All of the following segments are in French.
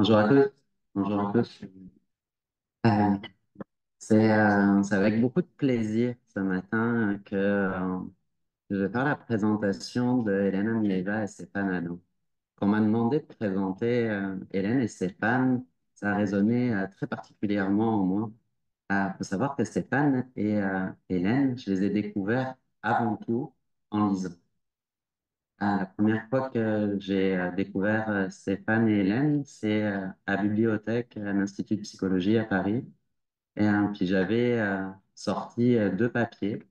Bonjour à tous. Bonjour à tous. Euh, c'est avec beaucoup de plaisir ce matin que je vais faire la présentation de Elena Mileva et Stéphane Adam. Quand on m'a demandé de présenter Hélène et Stéphane, ça a résonné très particulièrement en moi. Il faut savoir que Stéphane et Hélène, je les ai découverts avant tout en lisant. La première fois que j'ai découvert Stéphane et Hélène, c'est à la bibliothèque à l'Institut de psychologie à Paris. Puis j'avais sorti deux papiers.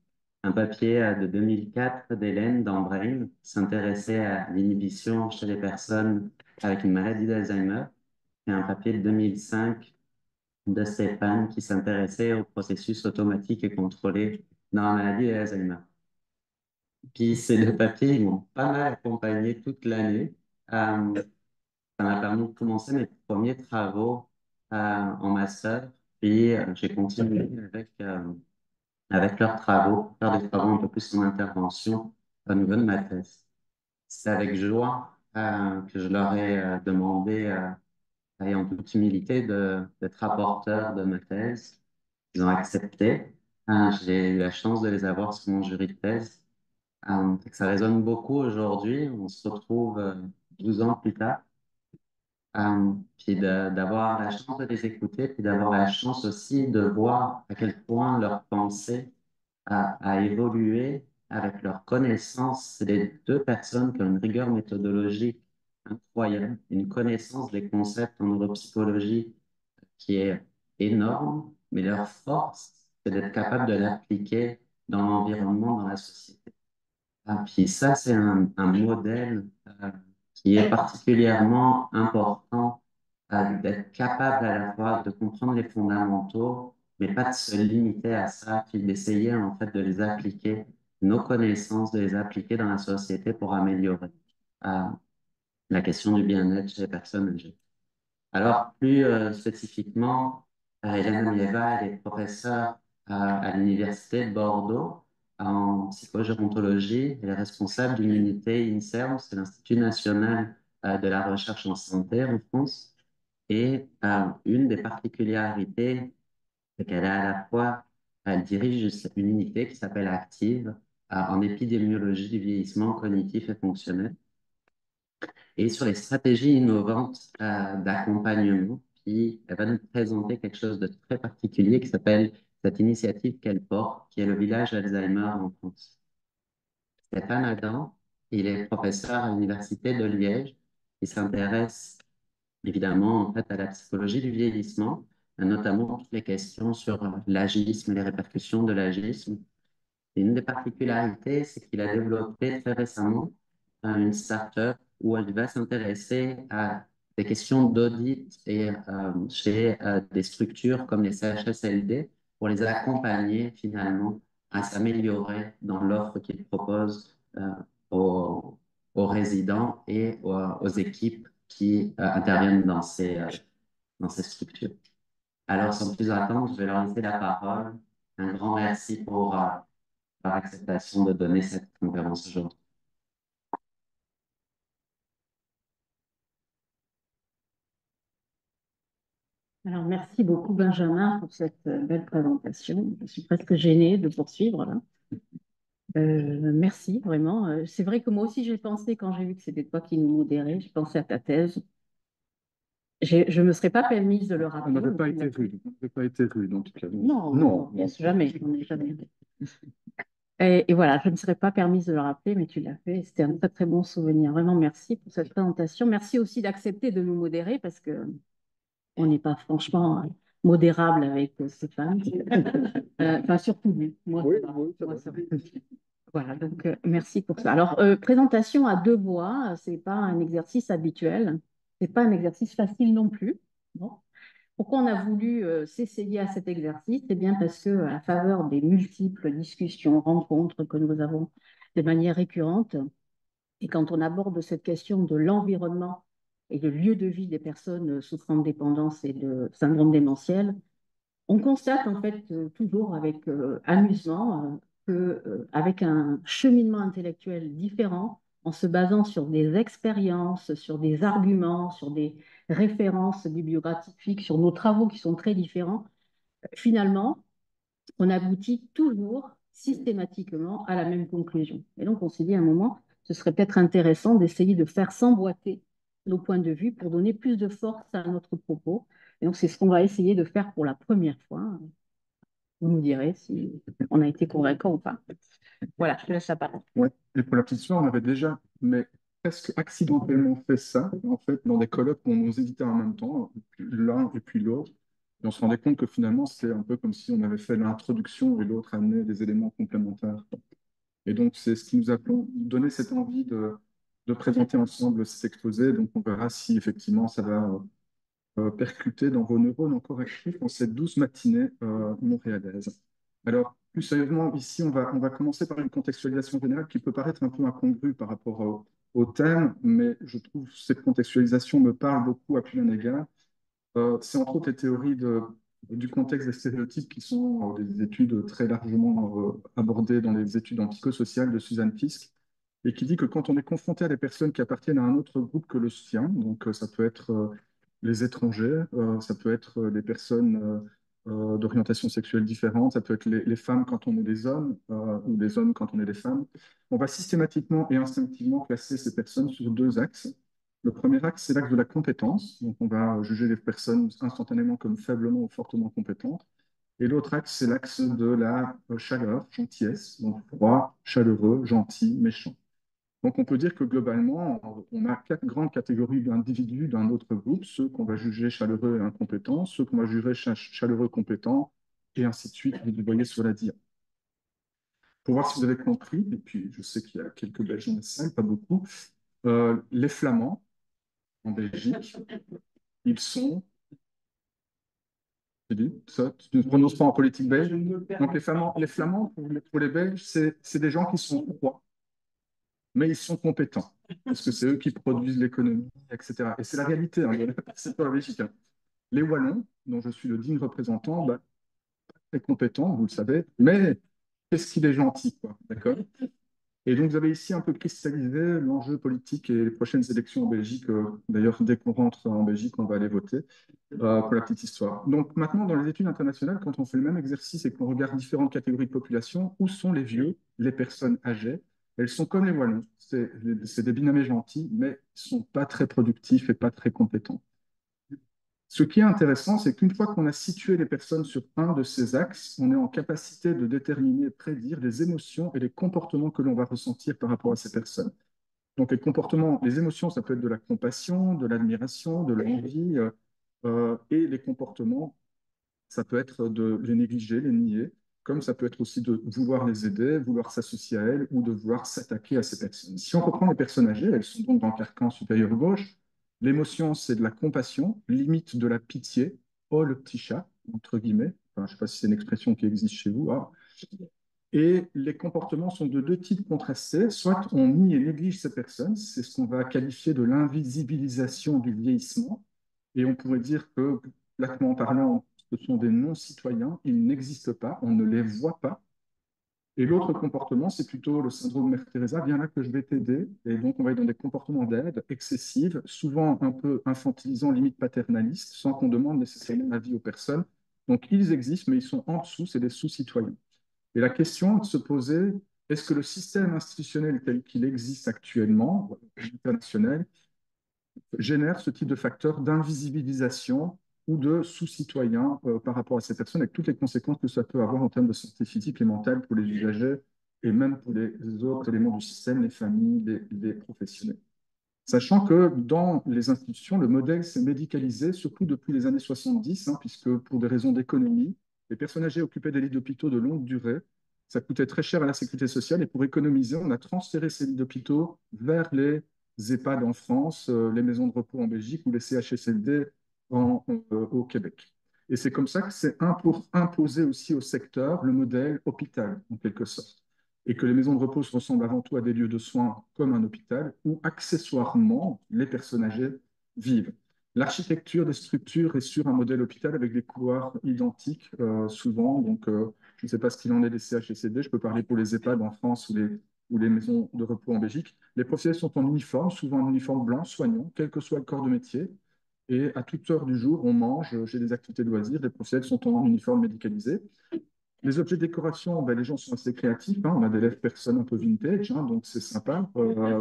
Un papier de 2004 d'Hélène dans Brain, qui s'intéressait à l'inhibition chez les personnes avec une maladie d'Alzheimer, et un papier de 2005 de Stéphane qui s'intéressait au processus automatique et contrôlé dans la maladie d'Alzheimer. Puis ces deux papiers, ils m'ont pas mal accompagné toute l'année. Euh, Ça m'a permis de commencer mes premiers travaux en master. Puis j'ai continué avec leurs travaux, faire des travaux un peu plus en intervention au niveau de ma thèse. C'est avec joie que je leur ai demandé, et en toute humilité, d'être rapporteur de ma thèse. Ils ont accepté. J'ai eu la chance de les avoir sur mon jury de thèse. Fait que ça résonne beaucoup aujourd'hui. On se retrouve 12 ans plus tard. Puis d'avoir la chance de les écouter, puis d'avoir la chance aussi de voir à quel point leur pensée a évolué avec leur connaissance. C'est les deux personnes qui ont une rigueur méthodologique incroyable, une connaissance des concepts en neuropsychologie qui est énorme, mais leur force, c'est d'être capable de l'appliquer dans l'environnement, dans la société. Puis ça, c'est un modèle qui est particulièrement important, d'être capable à la fois de comprendre les fondamentaux, mais pas de se limiter à ça, puis d'essayer en fait de les appliquer, nos connaissances, de les appliquer dans la société pour améliorer euh, la question du bien-être chez les personnes âgées. Alors, plus spécifiquement, Hélène Mieva, elle est professeure à l'Université de Bordeaux en psychogérontologie. Elle est responsable d'une unité INSERM, c'est l'Institut national de la recherche en santé en France. Et une des particularités, c'est qu'elle est à la fois, elle dirige une unité qui s'appelle Active en épidémiologie du vieillissement cognitif et fonctionnel et sur les stratégies innovantes d'accompagnement. Puis elle va nous présenter quelque chose de très particulier qui s'appelle cette initiative qu'elle porte, qui est le village Alzheimer en France. Stéphane Adam, il est professeur à l'Université de Liège. Il s'intéresse évidemment en fait à la psychologie du vieillissement, notamment toutes les questions sur l'agisme et les répercussions de l'agisme. Et une des particularités, c'est qu'il a développé très récemment une startup où elle va s'intéresser à des questions d'audit et chez des structures comme les CHSLD pour les accompagner finalement à s'améliorer dans l'offre qu'ils proposent aux, aux résidents et aux équipes qui interviennent dans ces structures. Alors, sans plus attendre, je vais leur laisser la parole. Un grand merci pour par acceptation de donner cette conférence aujourd'hui. Alors, merci beaucoup, Benjamin, pour cette belle présentation. Je suis presque gênée de poursuivre là. Merci, vraiment. C'est vrai que moi aussi, j'ai pensé, quand j'ai vu que c'était toi qui nous modérais, j'ai pensé à ta thèse. Je ne me serais pas permise de le On rappeler. n'avait pas été rude. On n'avait pas été rude, en tout cas. Non, Non. bien sûr, jamais, on n'est jamais. Et voilà, je ne me serais pas permise de le rappeler, mais tu l'as fait. C'était un très, très bon souvenir. Vraiment, merci pour cette présentation. Merci aussi d'accepter de nous modérer parce que on n'est pas franchement modérable avec Stéphane. Enfin, surtout lui. Moi, Oui, ça va. oui, ça Moi, va. ça va. Voilà, donc merci pour ça. Alors, présentation à deux voix, c'est pas un exercice habituel, c'est pas un exercice facile non plus. Bon. Pourquoi on a voulu s'essayer à cet exercice? Eh bien, parce que à la faveur des multiples discussions, rencontres que nous avons de manière récurrente, et quand on aborde cette question de l'environnement et de lieu de vie des personnes souffrant de dépendance et de syndrome démentiel, on constate en fait toujours avec amusement que avec un cheminement intellectuel différent, en se basant sur des expériences, sur des arguments, sur des références bibliographiques, sur nos travaux qui sont très différents, finalement, on aboutit toujours systématiquement à la même conclusion. Et donc, on s'est dit à un moment, ce serait peut-être intéressant d'essayer de faire s'emboîter nos points de vue pour donner plus de force à notre propos. Et donc, c'est ce qu'on va essayer de faire pour la première fois. Vous nous direz si on a été convaincant ou pas. Voilà, je te laisse la parole. Ouais. Et pour la petite histoire, on avait déjà, mais presque accidentellement fait ça, en fait, dans des colloques où on nous éditait en même temps, l'un et puis l'autre. Et on se rendait compte que finalement, c'est un peu comme si on avait fait l'introduction et l'autre amenait des éléments complémentaires. Et donc, c'est ce qui nous a donné cette envie de présenter ensemble cet exposé. Donc, on verra si effectivement ça va percuter dans vos neurones encore actifs en cette douce matinée montréalaise. Alors, plus sérieusement, ici, on va commencer par une contextualisation générale qui peut paraître un peu incongrue par rapport au thème, mais je trouve que cette contextualisation me parle beaucoup à plus d'un égard. C'est entre autres les théories du contexte des stéréotypes qui sont des études très largement abordées dans les études en psychosocial de Suzanne Fiske, et qui dit que quand on est confronté à des personnes qui appartiennent à un autre groupe que le sien, donc ça peut être les étrangers, ça peut être les personnes d'orientation sexuelle différente, ça peut être les femmes quand on est des hommes, ou les hommes quand on est des femmes, on va systématiquement et instinctivement classer ces personnes sur deux axes. Le premier axe, c'est l'axe de la compétence. Donc, on va juger les personnes instantanément comme faiblement ou fortement compétentes. Et l'autre axe, c'est l'axe de la chaleur, gentillesse. Donc, froid, chaleureux, gentil, méchant. Donc, on peut dire que globalement, on a quatre grandes catégories d'individus d'un autre groupe, ceux qu'on va juger chaleureux et incompétents, ceux qu'on va juger chaleureux, compétents, et ainsi de suite. Vous voyez sur la dia. Pour voir si vous avez compris, et puis je sais qu'il y a quelques Belges dans la salle, pas beaucoup, les Flamands, en Belgique, ils sont, j'ai dit, ça, tu ne prononces pas en politique belge. Donc les Flamands pour les Belges, c'est des gens qui sont froids, mais ils sont compétents, parce que c'est eux qui produisent l'économie, etc. Et c'est la réalité, hein, c'est pas la Belgique. Hein. Les Wallons, dont je suis le digne représentant, bah, très compétents, vous le savez, mais qu'est-ce qu'il est gentil, quoi, d'accord? Et donc, vous avez ici un peu cristallisé l'enjeu politique et les prochaines élections en Belgique. D'ailleurs, dès qu'on rentre en Belgique, on va aller voter pour la petite histoire. Donc, maintenant, dans les études internationales, quand on fait le même exercice et qu'on regarde différentes catégories de population, où sont les vieux, les personnes âgées? Elles sont comme les Wallons. C'est des binômes gentils, mais ils ne sont pas très productifs et pas très compétents. Ce qui est intéressant, c'est qu'une fois qu'on a situé les personnes sur un de ces axes, on est en capacité de déterminer et prédire les émotions et les comportements que l'on va ressentir par rapport à ces personnes. Donc les comportements, les émotions, ça peut être de la compassion, de l'admiration, de l'envie, et les comportements, ça peut être de les négliger, les nier, comme ça peut être aussi de vouloir les aider, vouloir s'associer à elles ou de vouloir s'attaquer à ces personnes. Si on reprend les personnes âgées, elles sont donc dans le carcan supérieur gauche. L'émotion, c'est de la compassion, limite de la pitié. Oh, le petit chat, entre guillemets. Enfin, je ne sais pas si c'est une expression qui existe chez vous. Ah. Et les comportements sont de deux types contrastés. Soit on nie et néglige ces personnes, c'est ce qu'on va qualifier de l'invisibilisation du vieillissement. Et on pourrait dire que, platement parlant, ce sont des non-citoyens, ils n'existent pas, on ne les voit pas. Et l'autre comportement, c'est plutôt le syndrome Mère Teresa, viens là que je vais t'aider. Et donc, on va être dans des comportements d'aide excessives, souvent un peu infantilisants, limite paternalistes, sans qu'on demande nécessairement l'avis aux personnes. Donc, ils existent, mais ils sont en dessous, c'est des sous-citoyens. Et la question de se poser, est-ce que le système institutionnel tel qu'il existe actuellement, international, génère ce type de facteur d'invisibilisation ou de sous-citoyens par rapport à ces personnes, avec toutes les conséquences que ça peut avoir en termes de santé physique et mentale pour les usagers et même pour les autres éléments du système, les familles, les professionnels. Sachant que dans les institutions, le modèle s'est médicalisé, surtout depuis les années 70, hein, puisque pour des raisons d'économie, les personnes âgées occupaient des lits d'hôpitaux de longue durée. Ça coûtait très cher à la sécurité sociale et pour économiser, on a transféré ces lits d'hôpitaux vers les EHPAD en France, les maisons de repos en Belgique ou les CHSLD au Québec. Et c'est comme ça que c'est pour imposer aussi au secteur le modèle hôpital, en quelque sorte et que les maisons de repos se ressemblent avant tout à des lieux de soins comme un hôpital, où accessoirement les personnes âgées vivent. L'architecture des structures est sur un modèle hôpital avec des couloirs identiques souvent. Donc, je ne sais pas ce qu'il en est des CHSCD. Je peux parler pour les EHPAD en France ou ou les maisons de repos en Belgique, les professionnels sont en uniforme, souvent en uniforme blanc, soignant, quel que soit le corps de métier. Et à toute heure du jour, on mange, j'ai des activités de loisirs, les professionnels sont en uniforme médicalisé. Les objets de décoration, ben, les gens sont assez créatifs, hein. On a des lève-personnes un peu vintage, hein, donc c'est sympa.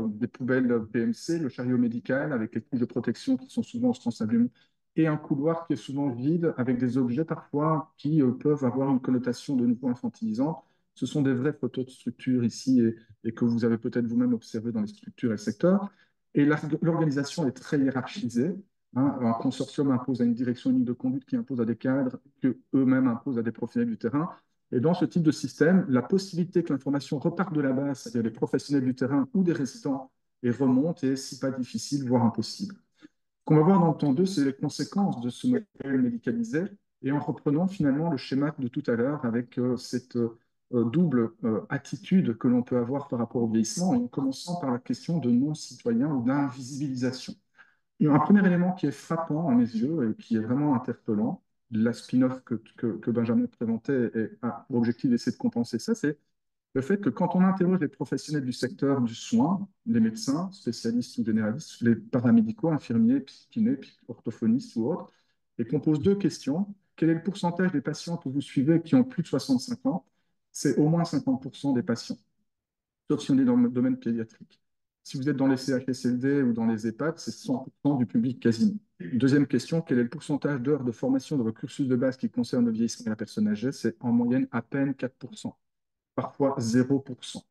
Des poubelles PMC, le chariot médical avec les couches de protection qui sont souvent ostensibles, et un couloir qui est souvent vide avec des objets parfois qui peuvent avoir une connotation de nouveau infantilisante. Ce sont des vraies photos de structure ici et que vous avez peut-être vous-même observé dans les structures et le secteur. Et l'organisation est très hiérarchisée. Hein. Un consortium impose à une direction unique de conduite qui impose à des cadres, que eux-mêmes imposent à des professionnels du terrain. Et dans ce type de système, la possibilité que l'information reparte de la base, c'est-à-dire des professionnels du terrain ou des résidents, et remonte est, si pas difficile, voire impossible. Ce qu'on va voir dans le temps 2, c'est les conséquences de ce modèle médicalisé, et en reprenant finalement le schéma de tout à l'heure avec cette double attitude que l'on peut avoir par rapport au vieillissement, et en commençant par la question de non-citoyen ou d'invisibilisation. Il y a un premier élément qui est frappant à mes yeux et qui est vraiment interpellant, la spin-off que Benjamin présentait et a pour objectif d'essayer de compenser ça, c'est le fait que quand on interroge les professionnels du secteur du soin, les médecins, spécialistes ou généralistes, les paramédicaux, infirmiers, kinés, orthophonistes ou autres, et qu'on pose deux questions. Quel est le pourcentage des patients que vous suivez qui ont plus de 65 ans? C'est au moins 50% des patients, sauf si on est dans le domaine pédiatrique. Si vous êtes dans les CHSLD ou dans les EHPAD, c'est 100% du public quasiment. Deuxième question, quel est le pourcentage d'heures de formation de votre cursus de base qui concerne le vieillissement et la personne âgée? C'est en moyenne à peine 4%, parfois 0%.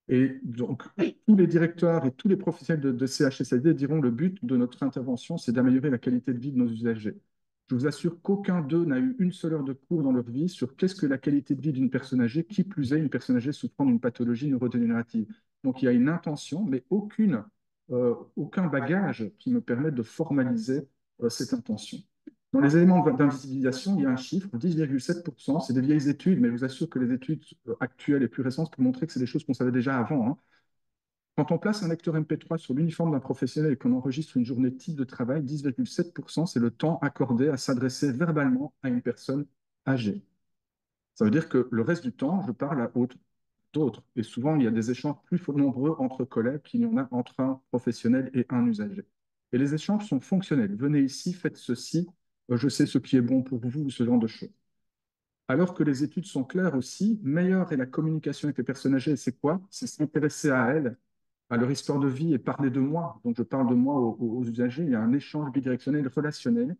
Et donc, tous les directeurs et tous les professionnels de CHSLD diront le but de notre intervention, c'est d'améliorer la qualité de vie de nos usagers. Je vous assure qu'aucun d'eux n'a eu une seule heure de cours dans leur vie sur qu'est-ce que la qualité de vie d'une personne âgée, qui plus est une personne âgée souffrant d'une pathologie neurodégénérative. Donc, il y a une intention, mais aucun bagage qui me permette de formaliser cette intention. Dans les éléments d'invisibilisation, il y a un chiffre, 10,7%. C'est des vieilles études, mais je vous assure que les études actuelles et plus récentes pour montrer que c'est des choses qu'on savait déjà avant. Hein. Quand on place un lecteur MP3 sur l'uniforme d'un professionnel et qu'on enregistre une journée type de travail, 10,7%, c'est le temps accordé à s'adresser verbalement à une personne âgée. Ça veut dire que le reste du temps, je parle à d'autres. Et souvent, il y a des échanges plus nombreux entre collègues qu'il y en a entre un professionnel et un usager. Et les échanges sont fonctionnels. Venez ici, faites ceci, je sais ce qui est bon pour vous, ce genre de choses. Alors que les études sont claires aussi, meilleure est la communication avec les personnes âgées. C'est quoi? C'est s'intéresser à elles, à leur histoire de vie et parler de moi. Donc, je parle de moi aux usagers. Il y a un échange bidirectionnel, relationnel.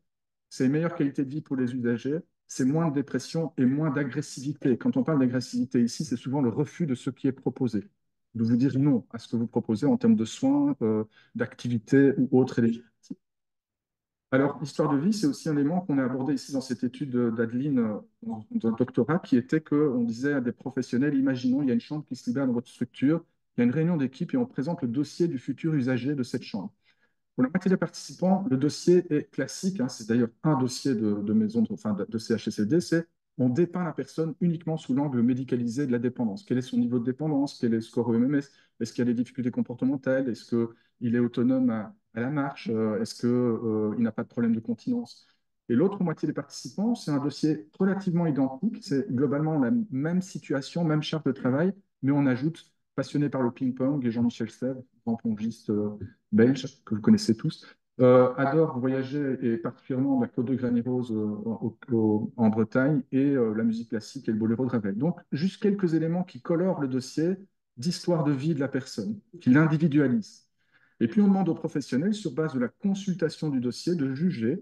C'est une meilleure qualité de vie pour les usagers. C'est moins de dépression et moins d'agressivité. Quand on parle d'agressivité ici, c'est souvent le refus de ce qui est proposé. De vous dire non à ce que vous proposez en termes de soins, d'activités ou autres éléments. Alors, l'histoire de vie, c'est aussi un élément qu'on a abordé ici dans cette étude d'Adeline, dans le doctorat, qui était qu'on disait à des professionnels, imaginons, il y a une chambre qui se libère dans votre structure, il y a une réunion d'équipe et on présente le dossier du futur usager de cette chambre. Pour la moitié des participants, le dossier est classique, hein, c'est d'ailleurs un dossier de maison, enfin de CHSLD, c'est on dépeint la personne uniquement sous l'angle médicalisé de la dépendance. Quel est son niveau de dépendance? Quel est le score OMS? Est-ce qu'il y a des difficultés comportementales? Est-ce qu'il est autonome à la marche? Est-ce qu'il n'a pas de problème de continence? Et l'autre moitié des participants, c'est un dossier relativement identique. C'est globalement la même situation, même charte de travail, mais on ajoute passionné par le ping-pong et Jean-Michel Sèvres, grand plongiste belge que vous connaissez tous, adore voyager et particulièrement la Côte de Granit-Rose en Bretagne et la musique classique et le boléro de Ravel. Donc, juste quelques éléments qui colorent le dossier d'histoire de vie de la personne, qui l'individualise. Et puis, on demande aux professionnels, sur base de la consultation du dossier, de juger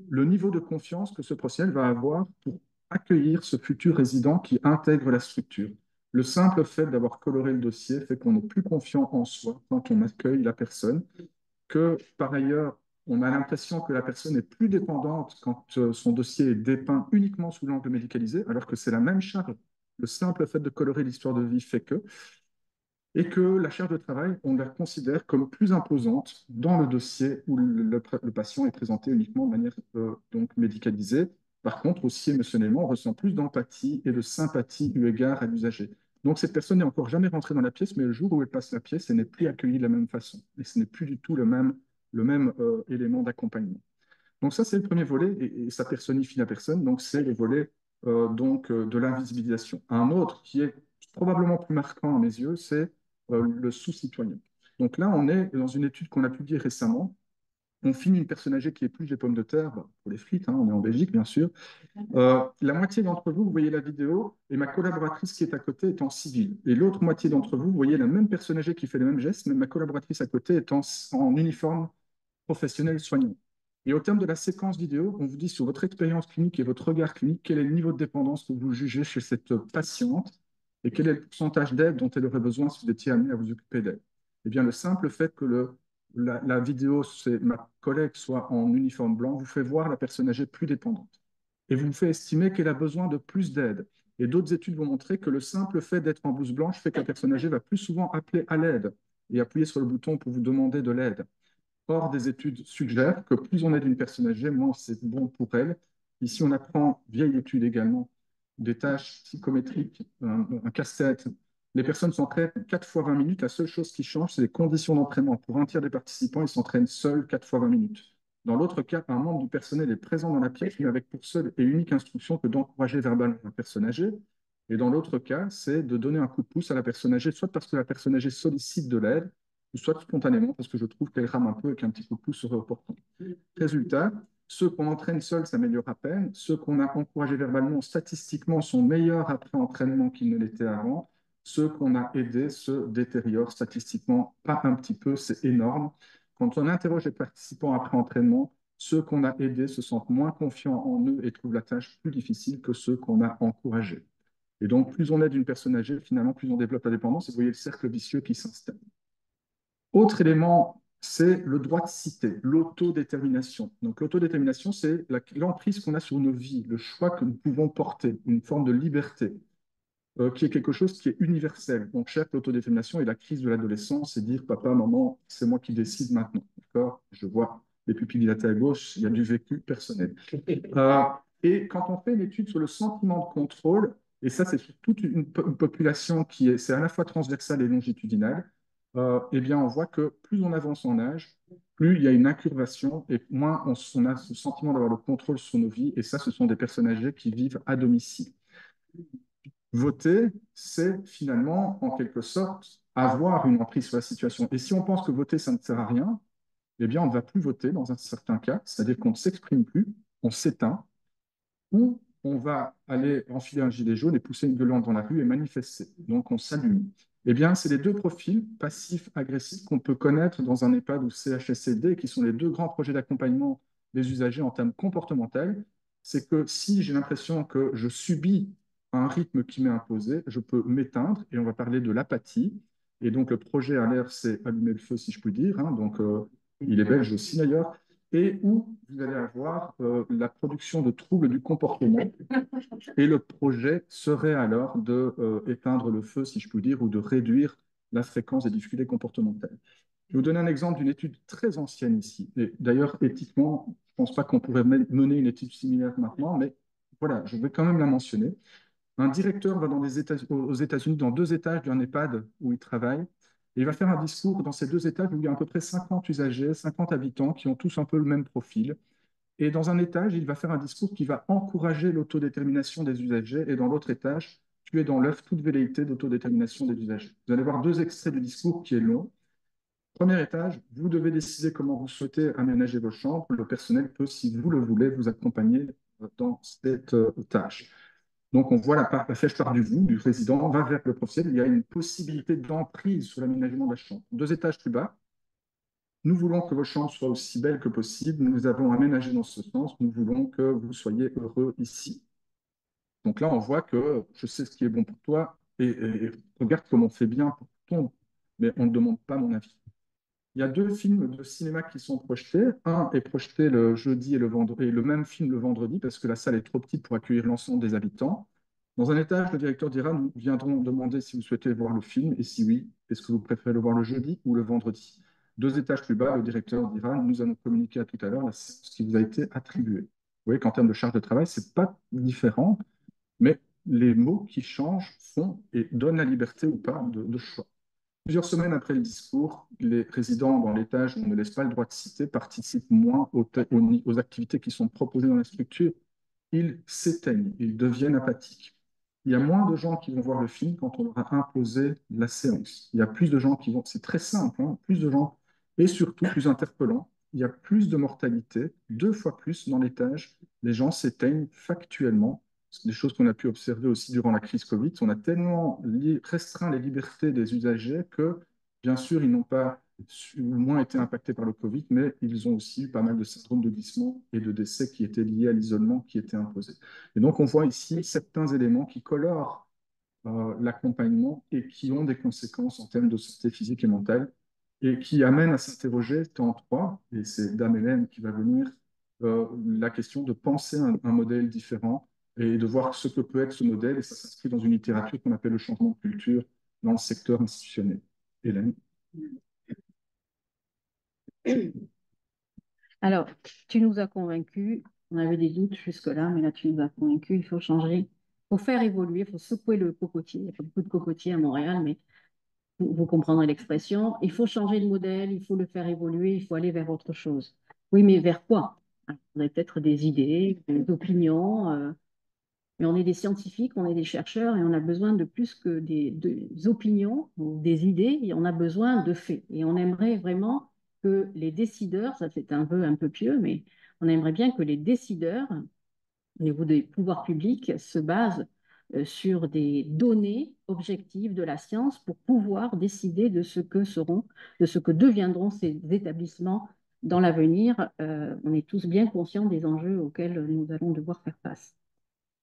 le niveau de confiance que ce professionnel va avoir pour accueillir ce futur résident qui intègre la structure. Le simple fait d'avoir coloré le dossier fait qu'on est plus confiant en soi quand on accueille la personne, que par ailleurs, on a l'impression que la personne est plus dépendante quand son dossier est dépeint uniquement sous l'angle médicalisé, alors que c'est la même charge. Le simple fait de colorer l'histoire de vie fait que, et que la charge de travail, on la considère comme plus imposante dans le dossier où le patient est présenté uniquement de manière donc médicalisée. Par contre, aussi émotionnellement, on ressent plus d'empathie et de sympathie eu égard à l'usager. Donc, cette personne n'est encore jamais rentrée dans la pièce, mais le jour où elle passe la pièce, elle n'est plus accueillie de la même façon. Et ce n'est plus du tout le même élément d'accompagnement. Donc, ça, c'est le premier volet, et ça personnifie la personne. Donc, c'est le volet de l'invisibilisation. Un autre qui est probablement plus marquant à mes yeux, c'est le sous-citoyen. Donc là, on est dans une étude qu'on a publiée récemment. On filme une personne âgée qui épluche des pommes de terre, pour les frites, hein, on est en Belgique, bien sûr. La moitié d'entre vous, vous voyez la vidéo, et ma collaboratrice qui est à côté est en civil. Et l'autre moitié d'entre vous, vous voyez la même personne âgée qui fait le même geste, mais ma collaboratrice à côté est en uniforme professionnel soignant. Et au terme de la séquence vidéo, on vous dit sur votre expérience clinique et votre regard clinique, quel est le niveau de dépendance que vous jugez chez cette patiente et quel est le pourcentage d'aide dont elle aurait besoin si vous étiez amené à vous occuper d'elle. Eh bien, le simple fait que la vidéo, c'est ma collègue soit en uniforme blanc, vous fait voir la personne âgée plus dépendante. Et vous fait estimer qu'elle a besoin de plus d'aide. Et d'autres études vont montrer que le simple fait d'être en blouse blanche fait que la personne âgée va plus souvent appeler à l'aide et appuyer sur le bouton pour vous demander de l'aide. Or, des études suggèrent que plus on aide une personne âgée, moins c'est bon pour elle. Ici, on apprend, vieille étude également, des tâches psychométriques, un casse-tête. Les personnes s'entraînent 4 fois 20 minutes. La seule chose qui change, c'est les conditions d'entraînement. Pour un tiers des participants, ils s'entraînent seuls 4 fois 20 minutes. Dans l'autre cas, un membre du personnel est présent dans la pièce, mais avec pour seule et unique instruction que d'encourager verbalement la personne âgée. Et dans l'autre cas, c'est de donner un coup de pouce à la personne âgée, soit parce que la personne âgée sollicite de l'aide, ou soit spontanément parce que je trouve qu'elle rame un peu et qu'un petit coup de pouce serait opportun. Résultat, ceux qu'on entraîne seuls s'améliorent à peine, ceux qu'on a encouragés verbalement statistiquement sont meilleurs après entraînement qu'ils ne l'étaient avant, ceux qu'on a aidés se détériorent statistiquement, pas un petit peu, c'est énorme. Quand on interroge les participants après entraînement, ceux qu'on a aidés se sentent moins confiants en eux et trouvent la tâche plus difficile que ceux qu'on a encouragés. Et donc, plus on aide une personne âgée, finalement, plus on développe la dépendance, et vous voyez le cercle vicieux qui s'installe. Autre élément, c'est le droit de citer, l'autodétermination. Donc l'autodétermination, c'est l'emprise qu'on a sur nos vies, le choix que nous pouvons porter, une forme de liberté, qui est quelque chose qui est universel. Donc cherche l'autodétermination et la crise de l'adolescence, c'est dire papa, maman, c'est moi qui décide maintenant. D'accord? Je vois les pupilles dilatées à gauche, il y a du vécu personnel. Et quand on fait une étude sur le sentiment de contrôle, et ça c'est sur toute une population c'est à la fois transversale et longitudinale, eh bien on voit que plus on avance en âge, plus il y a une incurvation et moins on a ce sentiment d'avoir le contrôle sur nos vies. Et ça, ce sont des personnes âgées qui vivent à domicile. Voter, c'est finalement, en quelque sorte, avoir une emprise sur la situation. Et si on pense que voter, ça ne sert à rien, eh bien, on ne va plus voter dans un certain cas, c'est-à-dire qu'on ne s'exprime plus, on s'éteint, ou on va aller enfiler un gilet jaune et pousser une gueulante dans la rue et manifester. Donc, on s'allume. Eh bien, c'est les deux profils, passifs-agressifs, qu'on peut connaître dans un EHPAD ou CHSCD, qui sont les deux grands projets d'accompagnement des usagers en termes comportementaux. C'est que si j'ai l'impression que je subis un rythme qui m'est imposé, je peux m'éteindre, et on va parler de l'apathie. Et donc, le projet à l'air, c'est allumer le feu, si je puis dire. Hein. Donc, il est belge aussi, d'ailleurs, et où vous allez avoir la production de troubles du comportement. Et le projet serait alors de éteindre le feu, si je puis dire, ou de réduire la fréquence des difficultés comportementales. Je vais vous donner un exemple d'une étude très ancienne ici. Et d'ailleurs, éthiquement, je ne pense pas qu'on pourrait mener une étude similaire maintenant, mais voilà, je vais quand même la mentionner. Un directeur va aux États-Unis, dans 2 étages d'un EHPAD où il travaille, et il va faire un discours dans ces 2 étages où il y a à peu près 50 usagers, 50 habitants qui ont tous un peu le même profil. Et dans un étage, il va faire un discours qui va encourager l'autodétermination des usagers, et dans l'autre étage, tuer dans l'œuf toute velléité d'autodétermination des usagers. Vous allez voir 2 extraits du discours qui est long. Premier étage, vous devez décider comment vous souhaitez aménager vos chambres. Le personnel peut, si vous le voulez, vous accompagner dans cette tâche. Donc, on voit la flèche part du vous, du résident, va vers le professionnel. Il y a une possibilité d'emprise sur l'aménagement de la chambre. 2 étages plus bas, nous voulons que vos chambres soient aussi belles que possible. Nous avons aménagé dans ce sens. Nous voulons que vous soyez heureux ici. Donc là, on voit que je sais ce qui est bon pour toi et regarde comment on fait bien pour ton, mais on ne demande pas mon avis. Il y a 2 films de cinéma qui sont projetés. Un est projeté le jeudi et le vendredi, et le même film le vendredi, parce que la salle est trop petite pour accueillir l'ensemble des habitants. Dans un étage, le directeur dira, nous viendrons demander si vous souhaitez voir le film, et si oui, est-ce que vous préférez le voir le jeudi ou le vendredi? 2 étages plus bas, le directeur dira, nous allons communiquer à tout à l'heure ce qui vous a été attribué. Vous voyez qu'en termes de charge de travail, ce n'est pas différent, mais les mots qui changent font et donnent la liberté ou pas de choix. Plusieurs semaines après le discours, les résidents dans l'étage où on ne laisse pas le droit de citer participent moins aux activités qui sont proposées dans la structure. Ils s'éteignent, ils deviennent apathiques. il y a moins de gens qui vont voir le film quand on leur a imposé la séance. Il y a plus de gens qui vont, c'est très simple, hein, plus de gens, et surtout plus interpellant, il y a plus de mortalité, 2 fois plus dans l'étage, les gens s'éteignent factuellement. C'est des choses qu'on a pu observer aussi durant la crise Covid. On a tellement restreint les libertés des usagers que, bien sûr, ils n'ont pas moins été impactés par le Covid, mais ils ont aussi eu pas mal de syndromes de glissement et de décès qui étaient liés à l'isolement qui était imposé. Et donc, on voit ici certains éléments qui colorent l'accompagnement et qui ont des conséquences en termes de santé physique et mentale et qui amènent à s'interroger, tant trois, et c'est Dame Hélène qui va venir, la question de penser un modèle différent et de voir ce que peut être ce modèle. Et ça s'inscrit dans une littérature qu'on appelle le changement de culture dans le secteur institutionnel. Hélène. Alors, tu nous as convaincus, on avait des doutes jusque-là, mais là, tu nous as convaincus, il faut changer, il faut faire évoluer, il faut secouer le cocotier. Il y a pas beaucoup de cocotiers à Montréal, mais vous comprendrez l'expression. Il faut changer de modèle, il faut le faire évoluer, il faut aller vers autre chose. Oui, mais vers quoi? Alors, vous avez peut-être des idées, des opinions, mais on est des scientifiques, on est des chercheurs et on a besoin de plus que des opinions ou des idées, et on a besoin de faits. Et on aimerait vraiment que les décideurs, ça c'est un peu pieux, mais on aimerait bien que les décideurs, au niveau des pouvoirs publics, se basent sur des données objectives de la science pour pouvoir décider de ce que seront, de ce que deviendront ces établissements dans l'avenir. On est tous bien conscients des enjeux auxquels nous allons devoir faire face.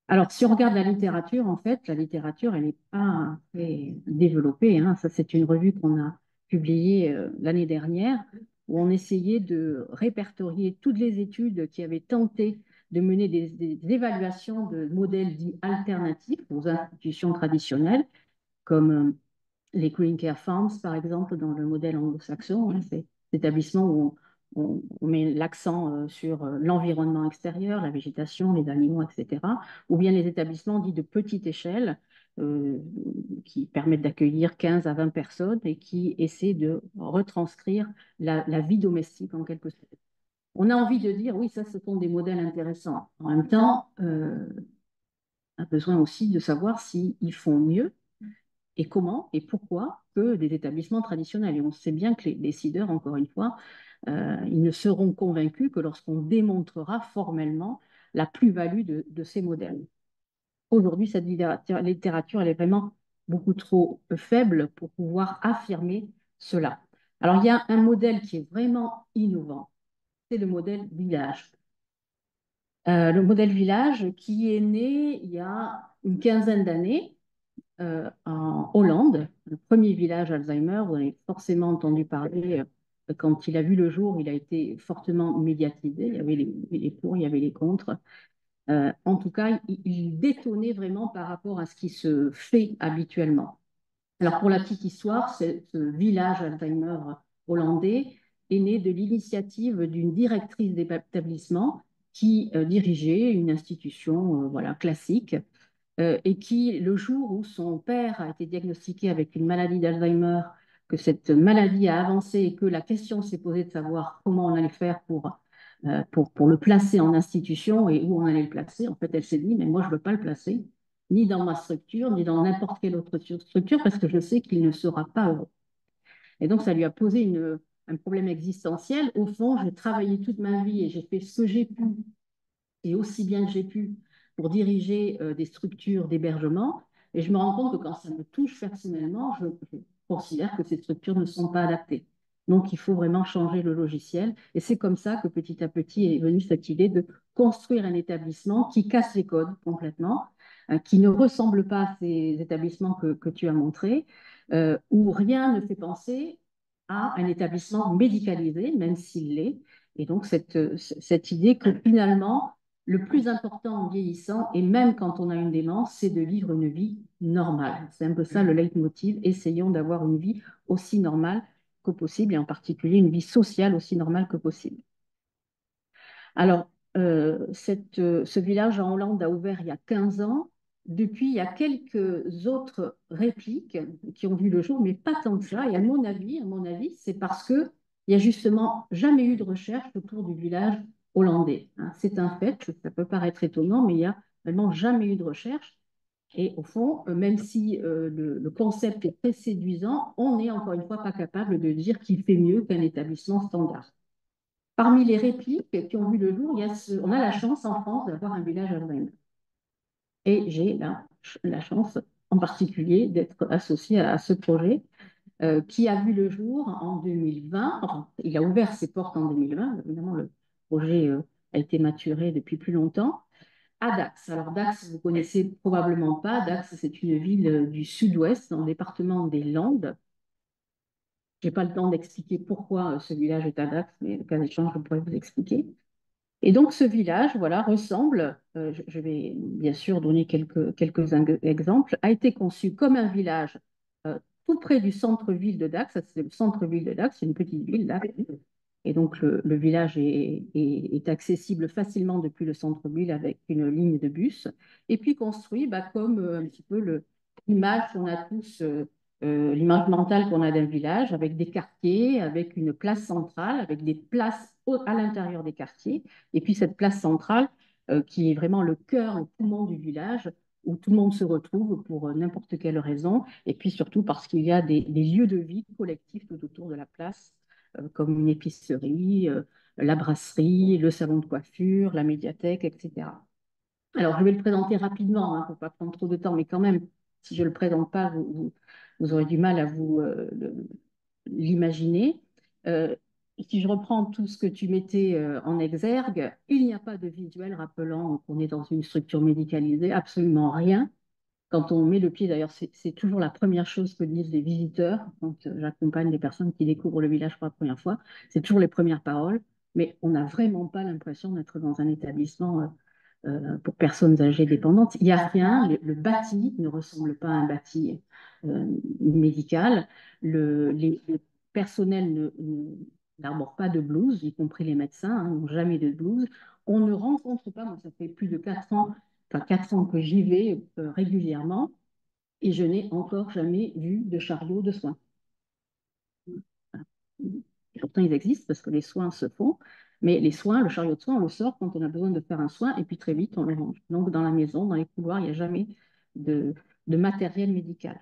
Alors, si on regarde la littérature, en fait, la littérature, elle n'est pas très développée, hein. Ça, c'est une revue qu'on a publiée l'année dernière, où on essayait de répertorier toutes les études qui avaient tenté de mener des évaluations de modèles dits alternatifs aux institutions traditionnelles, comme les Green Care Farms, par exemple, dans le modèle anglo-saxon, hein, c'est l'établissement où on met l'accent sur l'environnement extérieur, la végétation, les animaux, etc. Ou bien les établissements dits de petite échelle, euh, qui permettent d'accueillir 15 à 20 personnes et qui essaient de retranscrire la vie domestique en quelque sorte. On a envie de dire, oui, ça, ce sont des modèles intéressants. En même temps, on a besoin aussi de savoir s'ils font mieux et comment et pourquoi que des établissements traditionnels. Et on sait bien que les décideurs, encore une fois, ils ne seront convaincus que lorsqu'on démontrera formellement la plus-value de ces modèles. Aujourd'hui, cette littérature, elle est vraiment beaucoup trop faible pour pouvoir affirmer cela. Alors, il y a un modèle qui est vraiment innovant, c'est le modèle village. Le modèle village qui est né il y a une quinzaine d'années en Hollande, le premier village Alzheimer. Vous avez forcément entendu parler. Quand il a vu le jour, il a été fortement médiatisé. Il y avait les pour, il y avait les contre. En tout cas, il détonnait vraiment par rapport à ce qui se fait habituellement. Alors, pour la petite histoire, ce village Alzheimer hollandais est né de l'initiative d'une directrice d'établissement qui dirigeait une institution voilà, classique et qui, le jour où son père a été diagnostiqué avec une maladie d'Alzheimer, que cette maladie a avancé et que la question s'est posée de savoir comment on allait faire pour le placer en institution et où on allait le placer, en fait, elle s'est dit, mais moi, je ne veux pas le placer, ni dans ma structure, ni dans n'importe quelle autre structure, parce que je sais qu'il ne sera pas heureux. Et donc, ça lui a posé un problème existentiel. Au fond, j'ai travaillé toute ma vie et j'ai fait ce que j'ai pu et aussi bien que j'ai pu pour diriger des structures d'hébergement. Et je me rends compte que quand ça me touche personnellement, je considère que ces structures ne sont pas adaptées. Donc, il faut vraiment changer le logiciel. Et c'est comme ça que petit à petit est venue cette idée de construire un établissement qui casse les codes complètement, qui ne ressemble pas à ces établissements que tu as montrés, où rien ne fait penser à un établissement médicalisé, même s'il l'est. Et donc, cette idée que finalement, le plus important en vieillissant, et même quand on a une démence, c'est de vivre une vie normale. C'est un peu ça le leitmotiv. Essayons d'avoir une vie aussi normale que possible, et en particulier une vie sociale aussi normale que possible. Alors, ce village en Hollande a ouvert il y a 15 ans. Depuis, il y a quelques autres répliques qui ont vu le jour, mais pas tant que ça. Et à mon avis, c'est parce qu'il n'y a justement jamais eu de recherche autour du village hollandais, hein. C'est un fait, ça peut paraître étonnant, mais il n'y a vraiment jamais eu de recherche. Et au fond, même si le concept est très séduisant, on n'est encore une fois pas capable de dire qu'il fait mieux qu'un établissement standard. Parmi les répliques qui ont vu le jour, on a la chance en France d'avoir un village à Vraine. Et j'ai la chance en particulier d'être associée à ce projet qui a vu le jour en 2020. Enfin, il a ouvert ses portes en 2020. Évidemment, le projet a été maturé depuis plus longtemps. À Dax. Alors Dax, vous connaissez probablement pas. Dax, c'est une ville du sud-ouest, dans le département des Landes. Je n'ai pas le temps d'expliquer pourquoi ce village est à Dax, mais le cas échange, je pourrais vous expliquer. Et donc ce village, voilà, ressemble, je vais bien sûr donner quelques exemples, a été conçu comme un village tout près du centre-ville de Dax. Ça, c'est le centre-ville de Dax, c'est une petite ville là. Et donc le village est accessible facilement depuis le centre-ville avec une ligne de bus. Et puis construit comme un petit peu l'image qu'on a tous, l'image mentale qu'on a d'un village, avec des quartiers, avec une place centrale, avec des places à l'intérieur des quartiers. Et puis cette place centrale qui est vraiment le cœur, le poumon du village, où tout le monde se retrouve pour n'importe quelle raison. Et puis surtout parce qu'il y a des lieux de vie collectifs tout autour de la place comme une épicerie, la brasserie, le salon de coiffure, la médiathèque, etc. Alors, je vais le présenter rapidement, pour ne pas prendre trop de temps, mais quand même, si je ne le présente pas, vous aurez du mal à vous l'imaginer. Euh, si je reprends tout ce que tu mettais en exergue, il n'y a pas de visuel rappelant qu'on est dans une structure médicalisée, absolument rien. Quand on met le pied, d'ailleurs, c'est toujours la première chose que disent les visiteurs quand j'accompagne des personnes qui découvrent le village pour la première fois. C'est toujours les premières paroles, mais on n'a vraiment pas l'impression d'être dans un établissement pour personnes âgées dépendantes. Il n'y a rien, le bâti ne ressemble pas à un bâti médical. Les personnels n'arborent pas de blouse, y compris les médecins, n'ont jamais de blouse. On ne rencontre pas, moi ça fait plus de 4 ans, enfin 4 ans que j'y vais régulièrement, et je n'ai encore jamais vu de chariot de soins. Et pourtant, ils existent parce que les soins se font, mais les soins, le chariot de soins, on le sort quand on a besoin de faire un soin, et puis très vite, on le range. Donc, dans la maison, dans les couloirs, il n'y a jamais de matériel médical.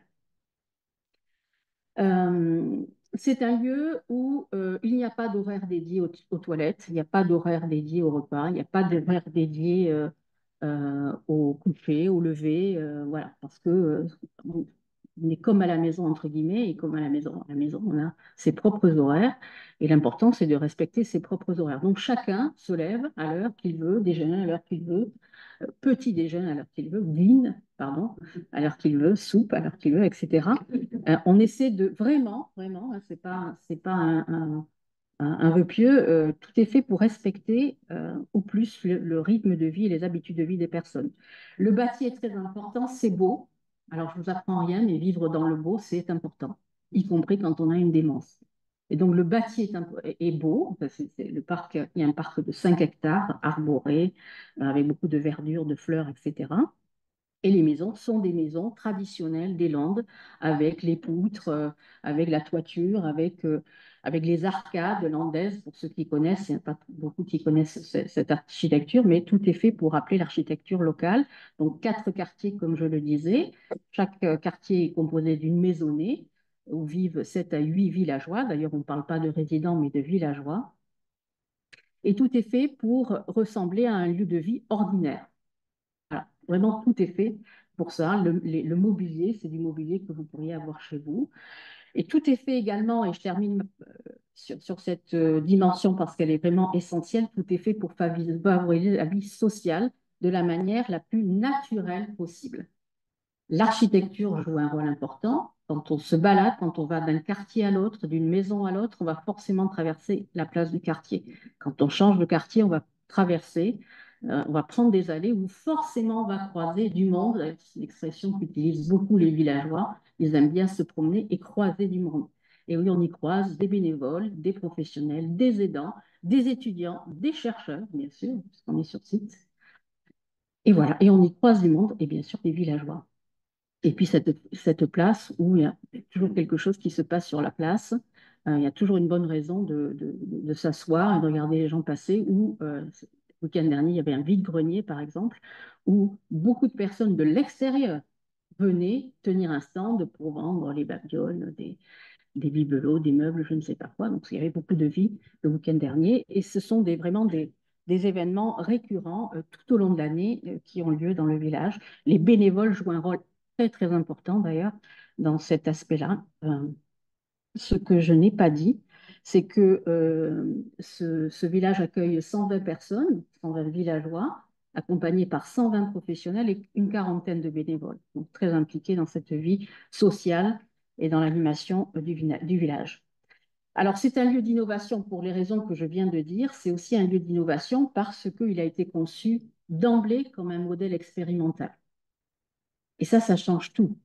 Euh, c'est un lieu où il n'y a pas d'horaire dédié aux toilettes, il n'y a pas d'horaire dédié au repas, il n'y a pas d'horaire dédié au coucher, au lever, voilà, parce que on est comme à la maison, entre guillemets, et comme à la maison, on a ses propres horaires, et l'important, c'est de respecter ses propres horaires. Donc, chacun se lève à l'heure qu'il veut, déjeune à l'heure qu'il veut, petit déjeuner à l'heure qu'il veut, dîne, pardon, à l'heure qu'il veut, soupe à l'heure qu'il veut, etc. On essaie de vraiment, vraiment, hein, c'est pas un vœu pieux, tout est fait pour respecter au plus le rythme de vie et les habitudes de vie des personnes. Le bâti est très important, c'est beau. Alors, je ne vous apprends rien, mais vivre dans le beau, c'est important, y compris quand on a une démence. Et donc, le bâti est beau. Enfin, le parc, il y a un parc de 5 hectares, arboré, avec beaucoup de verdure, de fleurs, etc. Et les maisons sont des maisons traditionnelles des Landes, avec les poutres, avec la toiture, avec les arcades landaises, pour ceux qui connaissent. Il n'y a pas beaucoup qui connaissent cette architecture, mais tout est fait pour rappeler l'architecture locale. Donc, 4 quartiers, comme je le disais. Chaque quartier est composé d'une maisonnée où vivent 7 à 8 villageois. D'ailleurs, on ne parle pas de résidents, mais de villageois. Et tout est fait pour ressembler à un lieu de vie ordinaire. Voilà, vraiment, tout est fait pour ça. Le mobilier, c'est du mobilier que vous pourriez avoir chez vous. Et tout est fait également, et je termine sur cette dimension parce qu'elle est vraiment essentielle, tout est fait pour favoriser la vie sociale de la manière la plus naturelle possible. L'architecture joue un rôle important. Quand on se balade, quand on va d'un quartier à l'autre, d'une maison à l'autre, on va forcément traverser la place du quartier. Quand on change de quartier, on va traverser, on va prendre des allées où forcément on va croiser du monde. C'est une expression qu'utilisent beaucoup les villageois. Ils aiment bien se promener et croiser du monde. Et oui, on y croise des bénévoles, des professionnels, des aidants, des étudiants, des chercheurs, bien sûr, parce qu'on est sur site. Et voilà, et on y croise du monde et bien sûr des villageois. Et puis cette place où il y a toujours quelque chose qui se passe sur la place, il y a toujours une bonne raison de s'asseoir et de regarder les gens passer. Ou le week-end dernier, il y avait un vide-grenier, par exemple, où beaucoup de personnes de l'extérieur venaient tenir un stand pour vendre les babioles, des bibelots, des meubles, je ne sais pas quoi. Donc, il y avait beaucoup de vie le week-end dernier. Et ce sont vraiment des événements récurrents tout au long de l'année qui ont lieu dans le village. Les bénévoles jouent un rôle très, très important d'ailleurs dans cet aspect-là. Ce que je n'ai pas dit, c'est que ce village accueille 120 personnes, 120 villageois, accompagnés par 120 professionnels et une quarantaine de bénévoles, donc très impliqués dans cette vie sociale et dans l'animation du village. Alors, c'est un lieu d'innovation pour les raisons que je viens de dire. C'est aussi un lieu d'innovation parce qu'il a été conçu d'emblée comme un modèle expérimental. Et ça change tout.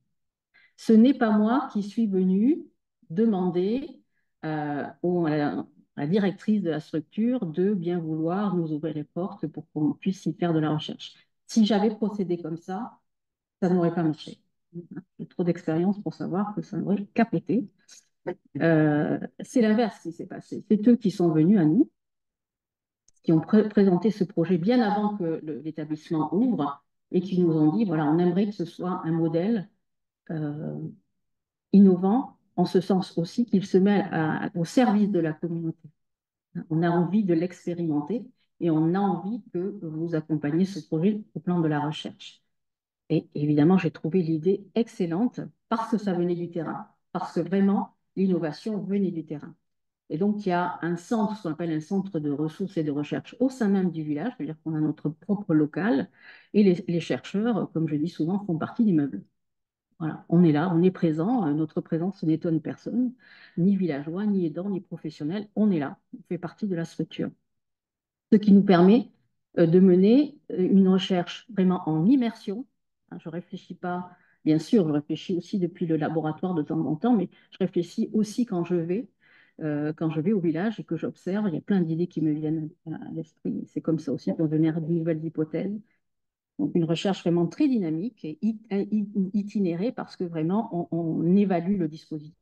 Ce n'est pas moi qui suis venue demander à la directrice de la structure de bien vouloir nous ouvrir les portes pour qu'on puisse y faire de la recherche. Si j'avais procédé comme ça n'aurait pas marché. J'ai trop d'expérience pour savoir que ça n'aurait capoté. C'est l'inverse qui s'est passé. C'est eux qui sont venus à nous, qui ont présenté ce projet bien avant que l'établissement ouvre et qui nous ont dit, voilà, on aimerait que ce soit un modèle euh, innovant, en ce sens aussi qu'il se met au service de la communauté. On a envie de l'expérimenter et on a envie que vous accompagniez ce projet au plan de la recherche. Et évidemment, j'ai trouvé l'idée excellente parce que ça venait du terrain, parce que vraiment, l'innovation venait du terrain. Et donc, il y a un centre, ce qu'on appelle un centre de ressources et de recherche au sein même du village, c'est-à-dire qu'on a notre propre local, et les chercheurs, comme je dis souvent, font partie d'immeubles. Voilà, on est là, on est présent, notre présence n'étonne personne, ni villageois, ni aidants, ni professionnels, on est là, on fait partie de la structure. Ce qui nous permet de mener une recherche vraiment en immersion. Je ne réfléchis pas, bien sûr, je réfléchis aussi depuis le laboratoire de temps en temps, mais je réfléchis aussi quand je vais au village et que j'observe, il y a plein d'idées qui me viennent à l'esprit. C'est comme ça aussi qu'on génère de nouvelles hypothèses. Donc, une recherche vraiment très dynamique et itinérée parce que vraiment, on évalue le dispositif.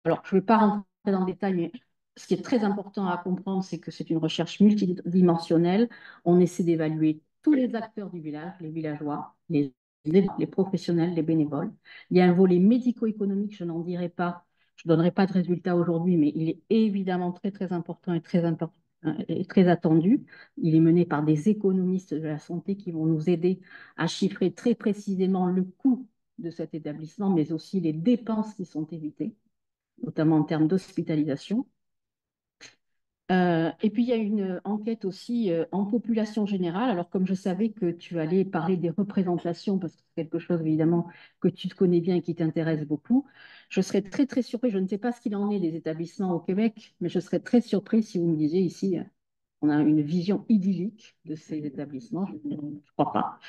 Alors, je ne vais pas rentrer dans le détail, mais ce qui est très important à comprendre, c'est que c'est une recherche multidimensionnelle. On essaie d'évaluer tous les acteurs du village, les villageois, les professionnels, les bénévoles. Il y a un volet médico-économique, je n'en dirai pas, je ne donnerai pas de résultats aujourd'hui, mais il est évidemment très, très important et très attendu. Il est mené par des économistes de la santé qui vont nous aider à chiffrer très précisément le coût de cet établissement, mais aussi les dépenses qui sont évitées, notamment en termes d'hospitalisation. Et puis, il y a une enquête aussi en population générale. Alors, comme je savais que tu allais parler des représentations, parce que c'est quelque chose, évidemment, que tu te connais bien et qui t'intéresse beaucoup, je serais très, très surpris. Je ne sais pas ce qu'il en est des établissements au Québec, mais je serais très surpris si vous me disiez ici, on a une vision idyllique de ces établissements. Je ne crois pas.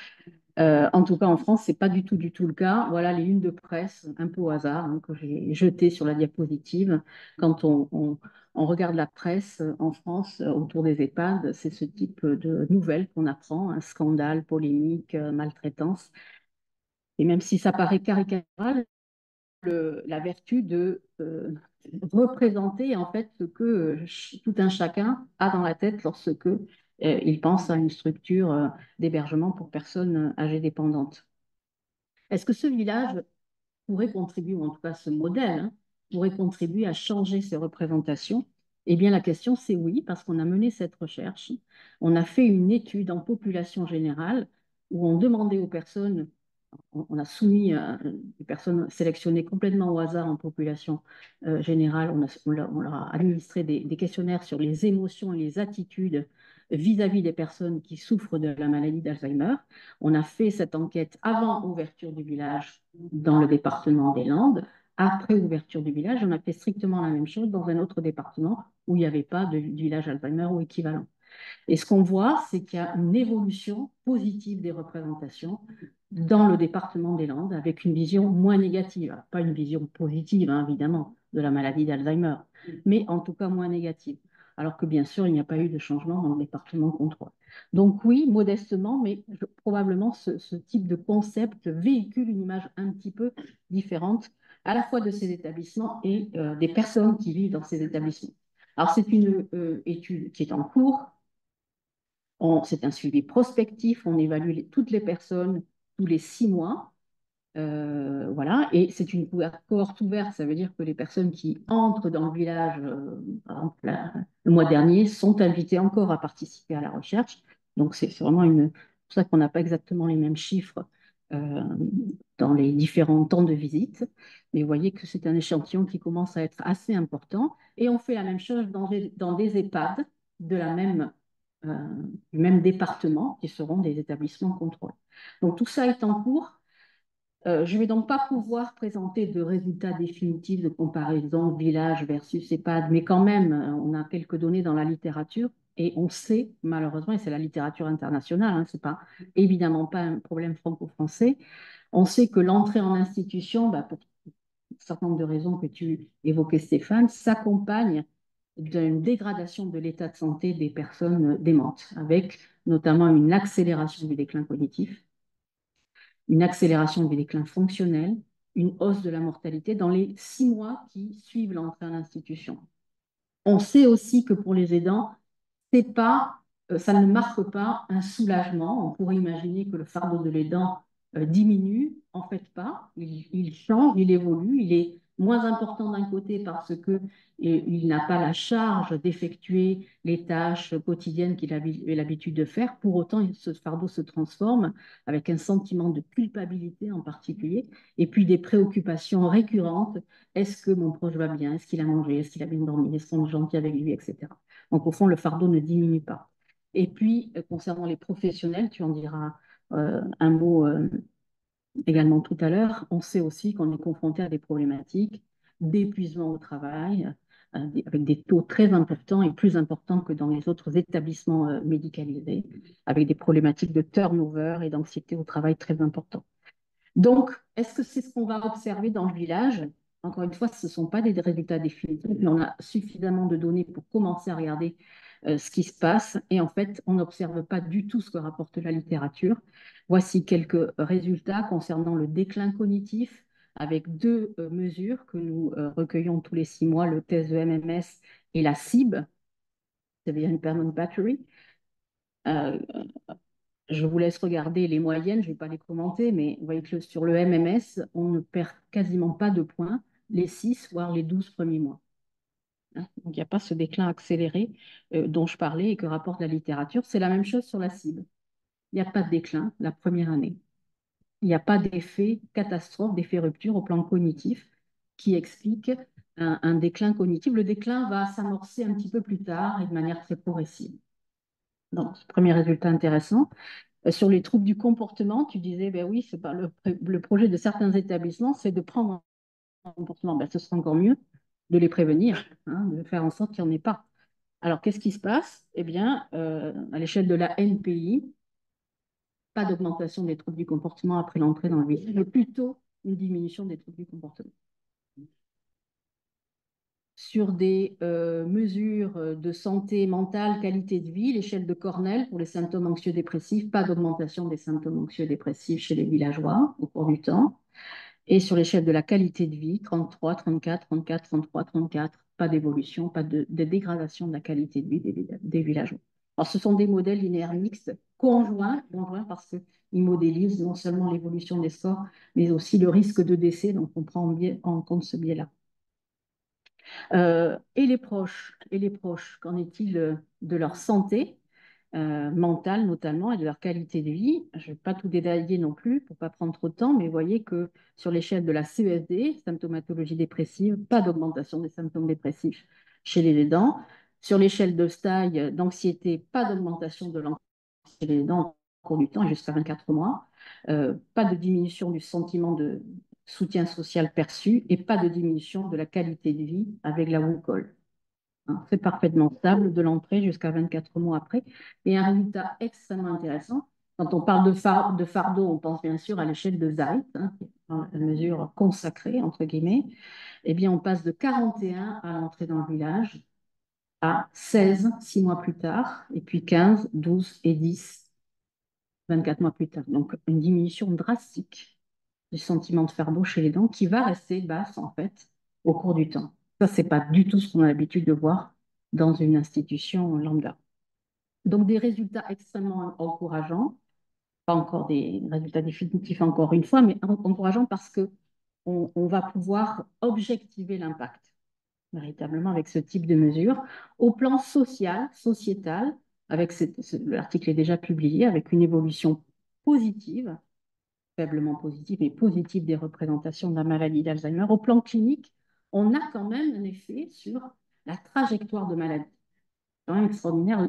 En tout cas, en France, ce n'est pas du tout le cas. Voilà les unes de presse, un peu au hasard, hein, que j'ai jetées sur la diapositive. Quand on regarde la presse en France autour des EHPAD, c'est ce type de nouvelles qu'on apprend, un scandale, polémique, maltraitance. Et même si ça paraît caricatural, la vertu de représenter en fait ce que tout un chacun a dans la tête lorsque il pense à une structure d'hébergement pour personnes âgées dépendantes. Est-ce que ce village pourrait contribuer, ou en tout cas ce modèle, hein, pourrait contribuer à changer ces représentations? Eh bien, la question, c'est oui, parce qu'on a mené cette recherche. On a fait une étude en population générale où on demandait aux personnes, on a soumis des personnes sélectionnées complètement au hasard en population générale, on leur a administré des questionnaires sur les émotions et les attitudes vis-à-vis des personnes qui souffrent de la maladie d'Alzheimer. On a fait cette enquête avant ouverture du village dans le département des Landes. Après ouverture du village, on a fait strictement la même chose dans un autre département où il n'y avait pas de village Alzheimer ou équivalent. Et ce qu'on voit, c'est qu'il y a une évolution positive des représentations dans le département des Landes avec une vision moins négative. Alors, pas une vision positive, hein, évidemment, de la maladie d'Alzheimer, mais en tout cas moins négative. Alors que bien sûr, il n'y a pas eu de changement dans le département contrôle. Donc oui, modestement, mais probablement ce type de concept véhicule une image un petit peu différente à la fois de ces établissements et des personnes qui vivent dans ces établissements. Alors c'est une étude qui est en cours. C'est un suivi prospectif, on évalue toutes les personnes tous les 6 mois. Voilà, et c'est une cohorte ouverte, ça veut dire que les personnes qui entrent dans le village, par exemple, le mois dernier, sont invitées encore à participer à la recherche. Donc c'est vraiment c'est pour ça qu'on n'a pas exactement les mêmes chiffres euh, dans les différents temps de visite. Mais vous voyez que c'est un échantillon qui commence à être assez important. Et on fait la même chose dans des EHPAD de euh, du même département, qui seront des établissements de contrôle. Donc tout ça est en cours. Je ne vais donc pas pouvoir présenter de résultats définitifs de comparaison village versus EHPAD, mais quand même, on a quelques données dans la littérature et on sait, malheureusement, et c'est la littérature internationale, hein, ce n'est pas évidemment pas un problème franco-français, on sait que l'entrée en institution, bah, pour un certain nombre de raisons que tu évoquais, Stéphane, s'accompagne d'une dégradation de l'état de santé des personnes démentes, avec notamment une accélération du déclin cognitif, une accélération du déclin fonctionnel, une hausse de la mortalité dans les 6 mois qui suivent l'entrée en institution. On sait aussi que pour les aidants, c'est pas, ça ne marque pas un soulagement. On pourrait imaginer que le fardeau de l'aidant diminue. En fait, pas. Il change, il évolue. Il est moins important d'un côté parce que il n'a pas la charge d'effectuer les tâches quotidiennes qu'il avait l'habitude de faire. Pour autant, ce fardeau se transforme avec un sentiment de culpabilité en particulier, et puis des préoccupations récurrentes. Est-ce que mon proche va bien? Est-ce qu'il a mangé? Est-ce qu'il a bien dormi? Est-ce qu'on est gentil avec lui, etc. Donc, au fond, le fardeau ne diminue pas. Et puis, concernant les professionnels, tu en diras un mot également tout à l'heure, on sait aussi qu'on est confronté à des problématiques d'épuisement au travail, avec des taux très importants et plus importants que dans les autres établissements médicalisés, avec des problématiques de turnover et d'anxiété au travail très importants. Donc, est-ce que c'est ce qu'on va observer dans le village? Encore une fois, ce ne sont pas des résultats définitifs, mais on a suffisamment de données pour commencer à regarder ce qui se passe. Et en fait, on n'observe pas du tout ce que rapporte la littérature. Voici quelques résultats concernant le déclin cognitif avec deux mesures que nous recueillons tous les 6 mois, le test de MMS et la CIB, c'est-à-dire Impairment Battery. Euh, je vous laisse regarder les moyennes, je ne vais pas les commenter, mais vous voyez que sur le MMS, on ne perd quasiment pas de points les 6, voire les 12 premiers mois. Hein, donc, il n'y a pas ce déclin accéléré dont je parlais et que rapporte la littérature. C'est la même chose sur la cible. Il n'y a pas de déclin la première année. Il n'y a pas d'effet catastrophe, d'effet rupture au plan cognitif qui explique un déclin cognitif. Le déclin va s'amorcer un petit peu plus tard et de manière très progressive. Donc, premier résultat intéressant. Sur les troubles du comportement, tu disais, ben oui, c'est pas le projet de certains établissements, c'est de prendre un comportement. Ben, ce serait encore mieux de les prévenir, hein, de faire en sorte qu'il n'y en ait pas. Alors, qu'est-ce qui se passe? Eh bien, à l'échelle de la NPI, pas d'augmentation des troubles du comportement après l'entrée dans le village, mais plutôt une diminution des troubles du comportement. Sur des mesures de santé mentale, qualité de vie, l'échelle de Cornell pour les symptômes anxieux-dépressifs, pas d'augmentation des symptômes anxieux-dépressifs chez les villageois au cours du temps. Et sur l'échelle de la qualité de vie, 33, 34, 34, 33, 34, pas d'évolution, pas de dégradation de la qualité de vie des villageois. Alors, ce sont des modèles linéaires mixtes conjoints parce qu'ils modélisent non seulement l'évolution des scores, mais aussi le risque de décès, donc on prend en compte ce biais-là. Et les proches, qu'en est-il de leur santé mentale notamment et de leur qualité de vie? Je ne vais pas tout détailler non plus pour ne pas prendre trop de temps, mais vous voyez que sur l'échelle de la CESD, symptomatologie dépressive, pas d'augmentation des symptômes dépressifs chez les aidants. Sur l'échelle de STAI, d'anxiété, pas d'augmentation de l'anxiété chez les aidants au cours du temps, jusqu'à 24 mois. Pas de diminution du sentiment de soutien social perçu et pas de diminution de la qualité de vie avec la WUCOL. Hein, c'est parfaitement stable de l'entrée jusqu'à 24 mois après. Et un résultat extrêmement intéressant. Quand on parle de fardeau, on pense bien sûr à l'échelle de Zeit, hein, la mesure consacrée, entre guillemets. Eh bien, on passe de 41 à l'entrée dans le village à 16, 6 mois plus tard, et puis 15, 12 et 10, 24 mois plus tard. Donc, une diminution drastique du sentiment de fardeau chez les dents qui va rester basse, en fait, au cours du temps. Ça, c'est pas du tout ce qu'on a l'habitude de voir dans une institution lambda. Donc, des résultats extrêmement encourageants. pas encore des résultats définitifs encore une fois, mais encourageant parce que on va pouvoir objectiver l'impact véritablement avec ce type de mesures au plan social, sociétal, avec l'article est déjà publié, avec une évolution positive, faiblement positive, mais positive des représentations de la maladie d'Alzheimer. Au plan clinique, on a quand même un effet sur la trajectoire de maladie. C'est quand même extraordinaire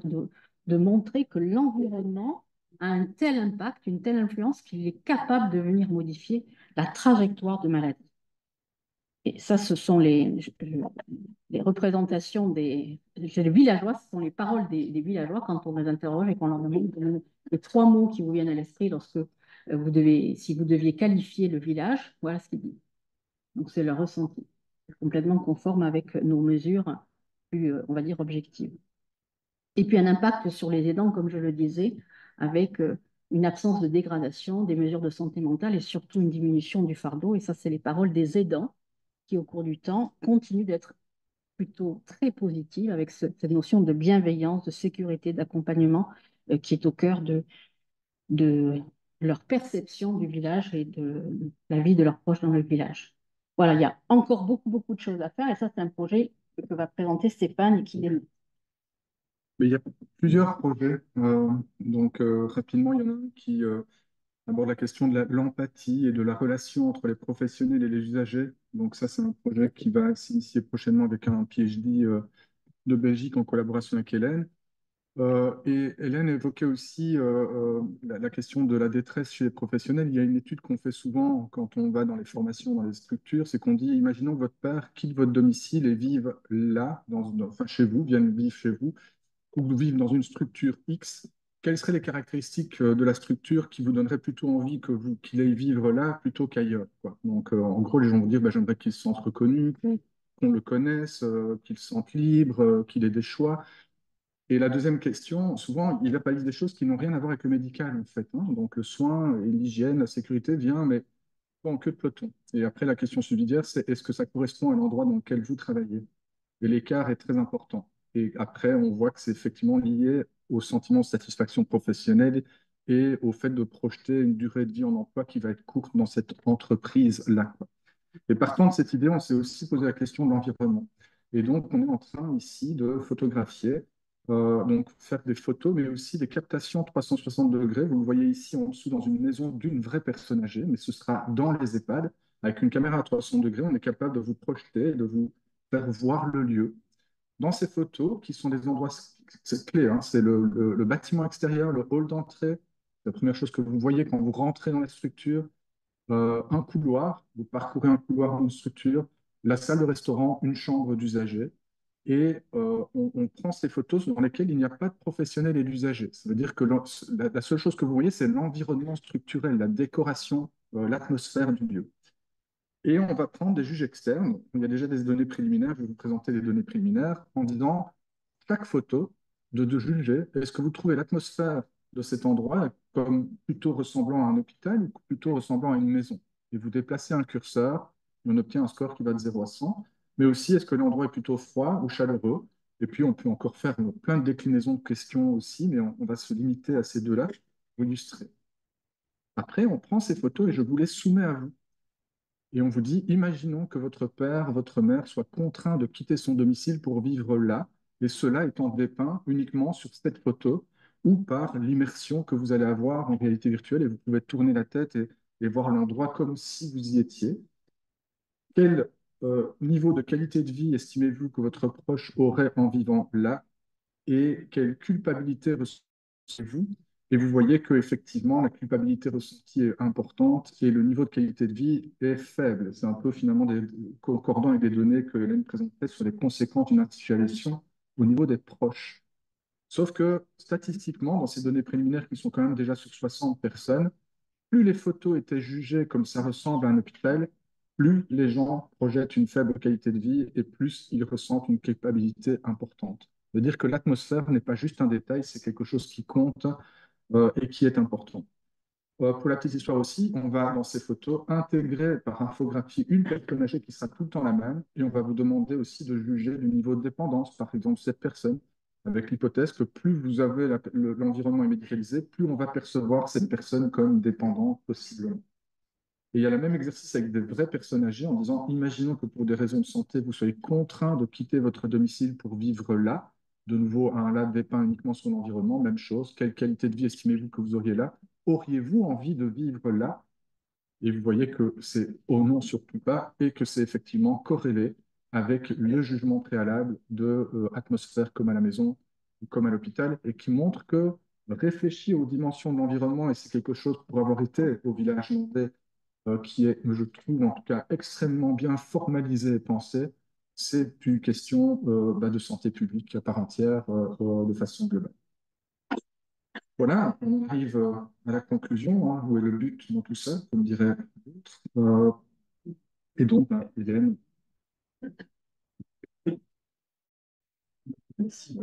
de montrer que l'environnement a un tel impact, une telle influence qu'il est capable de venir modifier la trajectoire de maladie. Et ça, ce sont les représentations chez les villageois, ce sont les paroles des villageois quand on les interroge et qu'on leur demande les trois mots qui vous viennent à l'esprit lorsque si vous deviez qualifier le village, voilà ce qu'ils disent. Donc c'est leur ressenti, complètement conforme avec nos mesures plus, on va dire, objectives. Et puis un impact sur les aidants, comme je le disais, avec une absence de dégradation des mesures de santé mentale et surtout une diminution du fardeau. Et ça, c'est les paroles des aidants qui, au cours du temps, continuent d'être plutôt très positive avec cette notion de bienveillance, de sécurité, d'accompagnement qui est au cœur de leur perception du village et de la vie de leurs proches dans le village. Voilà, il y a encore beaucoup, beaucoup de choses à faire et ça, c'est un projet que va présenter Stéphane et qui est Mais il y a plusieurs projets. Rapidement, il y en a un qui aborde la question de l'empathie et de la relation entre les professionnels et les usagers. Donc ça, c'est un projet qui va s'initier prochainement avec un PhD de Belgique en collaboration avec Hélène. Et Hélène évoquait aussi la question de la détresse chez les professionnels. Il y a une étude qu'on fait souvent quand on va dans les formations, dans les structures, c'est qu'on dit, imaginons que votre père quitte votre domicile et vive là, enfin chez vous, vienne vivre chez vous, ou vous vivez dans une structure X. Quelles seraient les caractéristiques de la structure qui vous donneraient plutôt envie qu'il aille vivre là plutôt qu'ailleurs, quoi. Donc, en gros, les gens vont dire, bah, j'aimerais qu'il se sente reconnu, qu'on le connaisse, qu'il se sente libre, qu'il ait des choix. Et la deuxième question, souvent, il verbalise des choses qui n'ont rien à voir avec le médical, en fait, hein. Donc, le soin et l'hygiène, la sécurité vient, mais pas en queue de peloton. Et après, la question subsidiaire, c'est est-ce que ça correspond à l'endroit dans lequel vous travaillez? Et l'écart est très important. Et après, on voit que c'est effectivement lié au sentiment de satisfaction professionnelle et au fait de projeter une durée de vie en emploi qui va être courte dans cette entreprise-là, quoi. Et partant de cette idée, on s'est aussi posé la question de l'environnement. Et donc, on est en train ici de photographier, donc faire des photos, mais aussi des captations 360 degrés. Vous le voyez ici en dessous dans une maison d'une vraie personne âgée, mais ce sera dans les EHPAD. Avec une caméra à 360 degrés, on est capable de vous projeter, de vous faire voir le lieu. Dans ces photos, qui sont des endroits, c'est clé, hein, c'est le bâtiment extérieur, le hall d'entrée, la première chose que vous voyez quand vous rentrez dans la structure, un couloir, vous parcourez un couloir dans une structure, la salle de restaurant, une chambre d'usager, et on prend ces photos dans lesquelles il n'y a pas de professionnel et d'usager. Ça veut dire que la seule chose que vous voyez, c'est l'environnement structurel, la décoration, l'atmosphère du lieu. Et on va prendre des juges externes. Il y a déjà des données préliminaires. Je vais vous présenter les données préliminaires en disant chaque photo de juger, est-ce que vous trouvez l'atmosphère de cet endroit comme plutôt ressemblant à un hôpital ou plutôt ressemblant à une maison? Et vous déplacez un curseur, on obtient un score qui va de 0 à 100. Mais aussi, est-ce que l'endroit est plutôt froid ou chaleureux? Et puis, on peut encore faire plein de déclinaisons de questions aussi, mais on va se limiter à ces deux-là pour illustrer. Après, on prend ces photos et je vous les soumets à vous. Et on vous dit, imaginons que votre père, votre mère soit contraint de quitter son domicile pour vivre là, et cela étant dépeint uniquement sur cette photo ou par l'immersion que vous allez avoir en réalité virtuelle, et vous pouvez tourner la tête et voir l'endroit comme si vous y étiez. Quel niveau de qualité de vie estimez-vous que votre proche aurait en vivant là, et quelle culpabilité ressentez-vous? Et vous voyez qu'effectivement, la culpabilité ressentie est importante et le niveau de qualité de vie est faible. C'est un peu finalement concordant avec des données que Hélène présentait sur les conséquences d'une artificialisation au niveau des proches. Sauf que statistiquement, dans ces données préliminaires qui sont quand même déjà sur 60 personnes, plus les photos étaient jugées comme ça ressemble à un hôpital, plus les gens projettent une faible qualité de vie et plus ils ressentent une culpabilité importante. Ça veut dire que l'atmosphère n'est pas juste un détail, c'est quelque chose qui compte et qui est important. Pour la petite histoire aussi, on va dans ces photos intégrer par infographie une personne âgée qui sera tout le temps la même et on va vous demander aussi de juger du niveau de dépendance, par exemple, de cette personne. avec l'hypothèse que plus vous avez l'environnement est médicalisé, plus on va percevoir cette personne comme dépendante possiblement. Et il y a le même exercice avec des vraies personnes âgées en disant, imaginons que pour des raisons de santé, vous soyez contraint de quitter votre domicile pour vivre là. De nouveau, un là dépeint uniquement son environnement, même chose. Quelle qualité de vie estimez-vous que vous auriez là? Auriez-vous envie de vivre là? Et vous voyez que c'est au non surtout pas et que c'est effectivement corrélé avec le jugement préalable de atmosphère comme à la maison ou comme à l'hôpital et qui montre que réfléchir aux dimensions de l'environnement, et c'est quelque chose pour avoir été au village landais qui est, je trouve en tout cas, extrêmement bien formalisé et pensé, c'est une question de santé publique à part entière de façon globale. Voilà, on arrive à la conclusion, hein, où est le but dans tout ça, comme dirait l'autre. Et donc, Hélène, merci.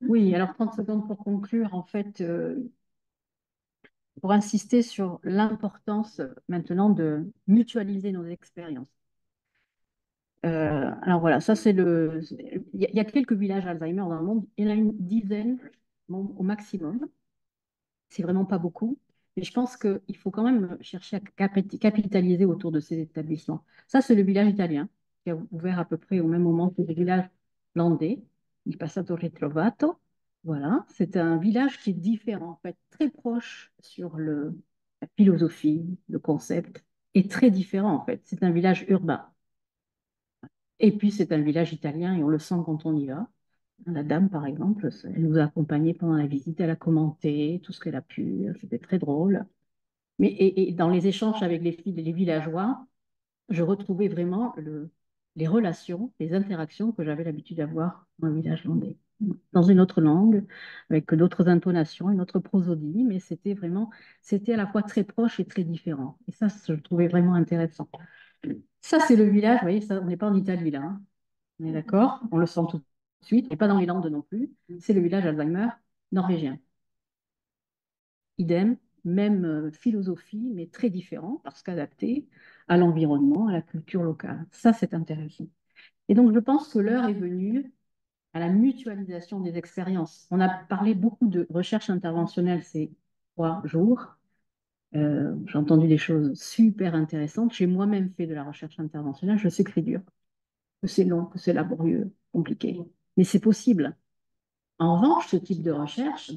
Oui, alors 30 secondes pour conclure, en fait, pour insister sur l'importance maintenant de mutualiser nos expériences. Alors voilà, ça c'est le. Il y a quelques villages Alzheimer dans le monde, il y en a une dizaine bon, au maximum. C'est vraiment pas beaucoup. Mais je pense qu'il faut quand même chercher à capitaliser autour de ces établissements. Ça, c'est le village italien qui a ouvert à peu près au même moment que le village landais, il Passato Ritrovato. Voilà, c'est un village qui est différent, en fait, très proche sur la philosophie, le concept, et très différent, en fait. C'est un village urbain. Et puis, c'est un village italien et on le sent quand on y va. La dame, par exemple, elle nous a accompagnés pendant la visite, elle a commenté tout ce qu'elle a pu, c'était très drôle. Mais et dans les échanges avec les villageois, je retrouvais vraiment les relations, les interactions que j'avais l'habitude d'avoir dans le village landais. Dans une autre langue, avec d'autres intonations, une autre prosodie, mais c'était à la fois très proche et très différent. Et ça, je le trouvais vraiment intéressant. Ça, c'est le village, vous voyez, ça, on n'est pas en Italie là, hein. On est d'accord? On le sent tout de suite, et pas dans les Landes non plus. C'est le village Alzheimer norvégien. Idem, même philosophie, mais très différent, parce qu'adapté à l'environnement, à la culture locale. Ça, c'est intéressant. Et donc, je pense que l'heure est venue à la mutualisation des expériences. On a parlé beaucoup de recherche interventionnelle ces 3 jours. J'ai entendu des choses super intéressantes. J'ai moi-même fait de la recherche interventionnelle. Je sais que c'est dur, que c'est long, que c'est laborieux, compliqué. Mais c'est possible. En revanche, ce type de recherche,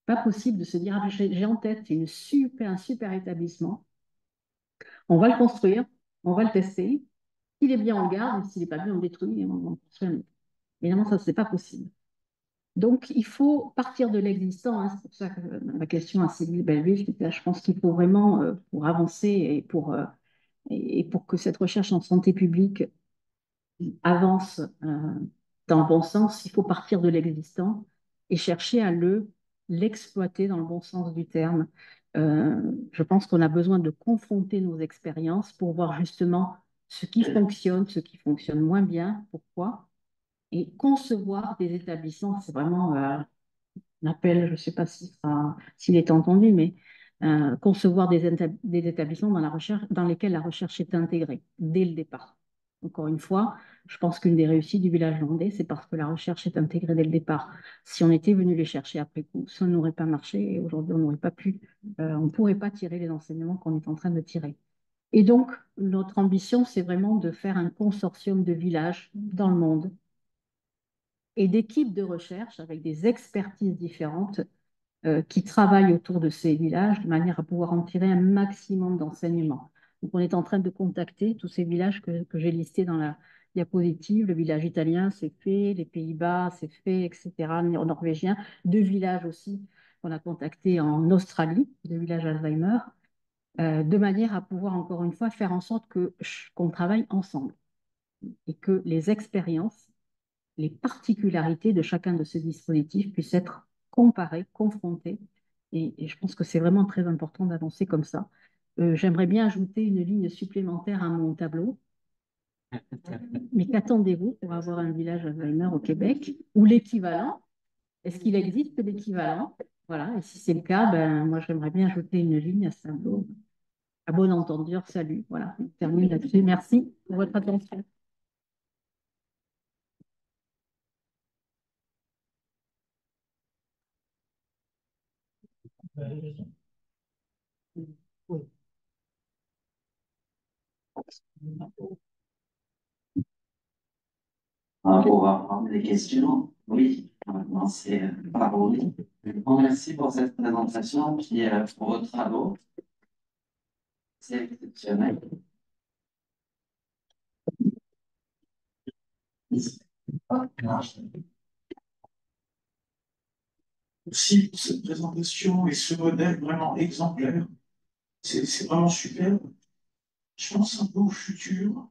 pas possible de se dire, ah, j'ai en tête un super établissement, on va le construire, on va le tester, s'il est bien, on le garde, et s'il n'est pas bien, on le détruit et on construit un autre. Évidemment, ça, c'est pas possible. Donc, il faut partir de l'existant, hein. C'est pour ça que ma question à Sylvie Belleville, je pense qu'il faut vraiment, pour avancer et pour que cette recherche en santé publique avance dans le bon sens, il faut partir de l'existant et chercher à l'exploiter dans le bon sens du terme. Je pense qu'on a besoin de confronter nos expériences pour voir justement ce qui fonctionne moins bien, pourquoi, et concevoir des établissements. C'est vraiment un appel, je ne sais pas s'il est entendu, mais concevoir des établissements dans lesquels la recherche est intégrée dès le départ. Encore une fois, je pense qu'une des réussites du village landais, c'est parce que la recherche est intégrée dès le départ. Si on était venu les chercher après coup, ça n'aurait pas marché et aujourd'hui, on n'aurait pas pu, on ne pourrait pas tirer les enseignements qu'on est en train de tirer. Et donc, notre ambition, c'est vraiment de faire un consortium de villages dans le monde et d'équipes de recherche avec des expertises différentes qui travaillent autour de ces villages de manière à pouvoir en tirer un maximum d'enseignements. Donc, on est en train de contacter tous ces villages que j'ai listés dans la diapositive. Le village italien, c'est fait, les Pays-Bas, c'est fait, etc. Le norvégien, 2 villages aussi qu'on a contactés en Australie, 2 villages Alzheimer, de manière à pouvoir, encore une fois, faire en sorte qu'on travaille ensemble et que les expériences, les particularités de chacun de ces dispositifs puissent être comparées, confrontées. Et je pense que c'est vraiment très important d'avancer comme ça. J'aimerais bien ajouter une ligne supplémentaire à mon tableau. Mais qu'attendez-vous pour avoir un village Alzheimer au Québec ou l'équivalent? Est-ce qu'il existe l'équivalent? Voilà, et si c'est le cas, ben, moi j'aimerais bien ajouter une ligne à ce tableau. À bon entendeur, salut. Voilà, on termine là-dessus. Merci pour votre attention. Oui. On va prendre les questions. Oui, maintenant c'est Parole. Bon, merci pour cette présentation qui est pour vos travaux. C'est exceptionnel. Merci pour cette présentation et ce modèle vraiment exemplaire. C'est vraiment super. Je pense un peu au futur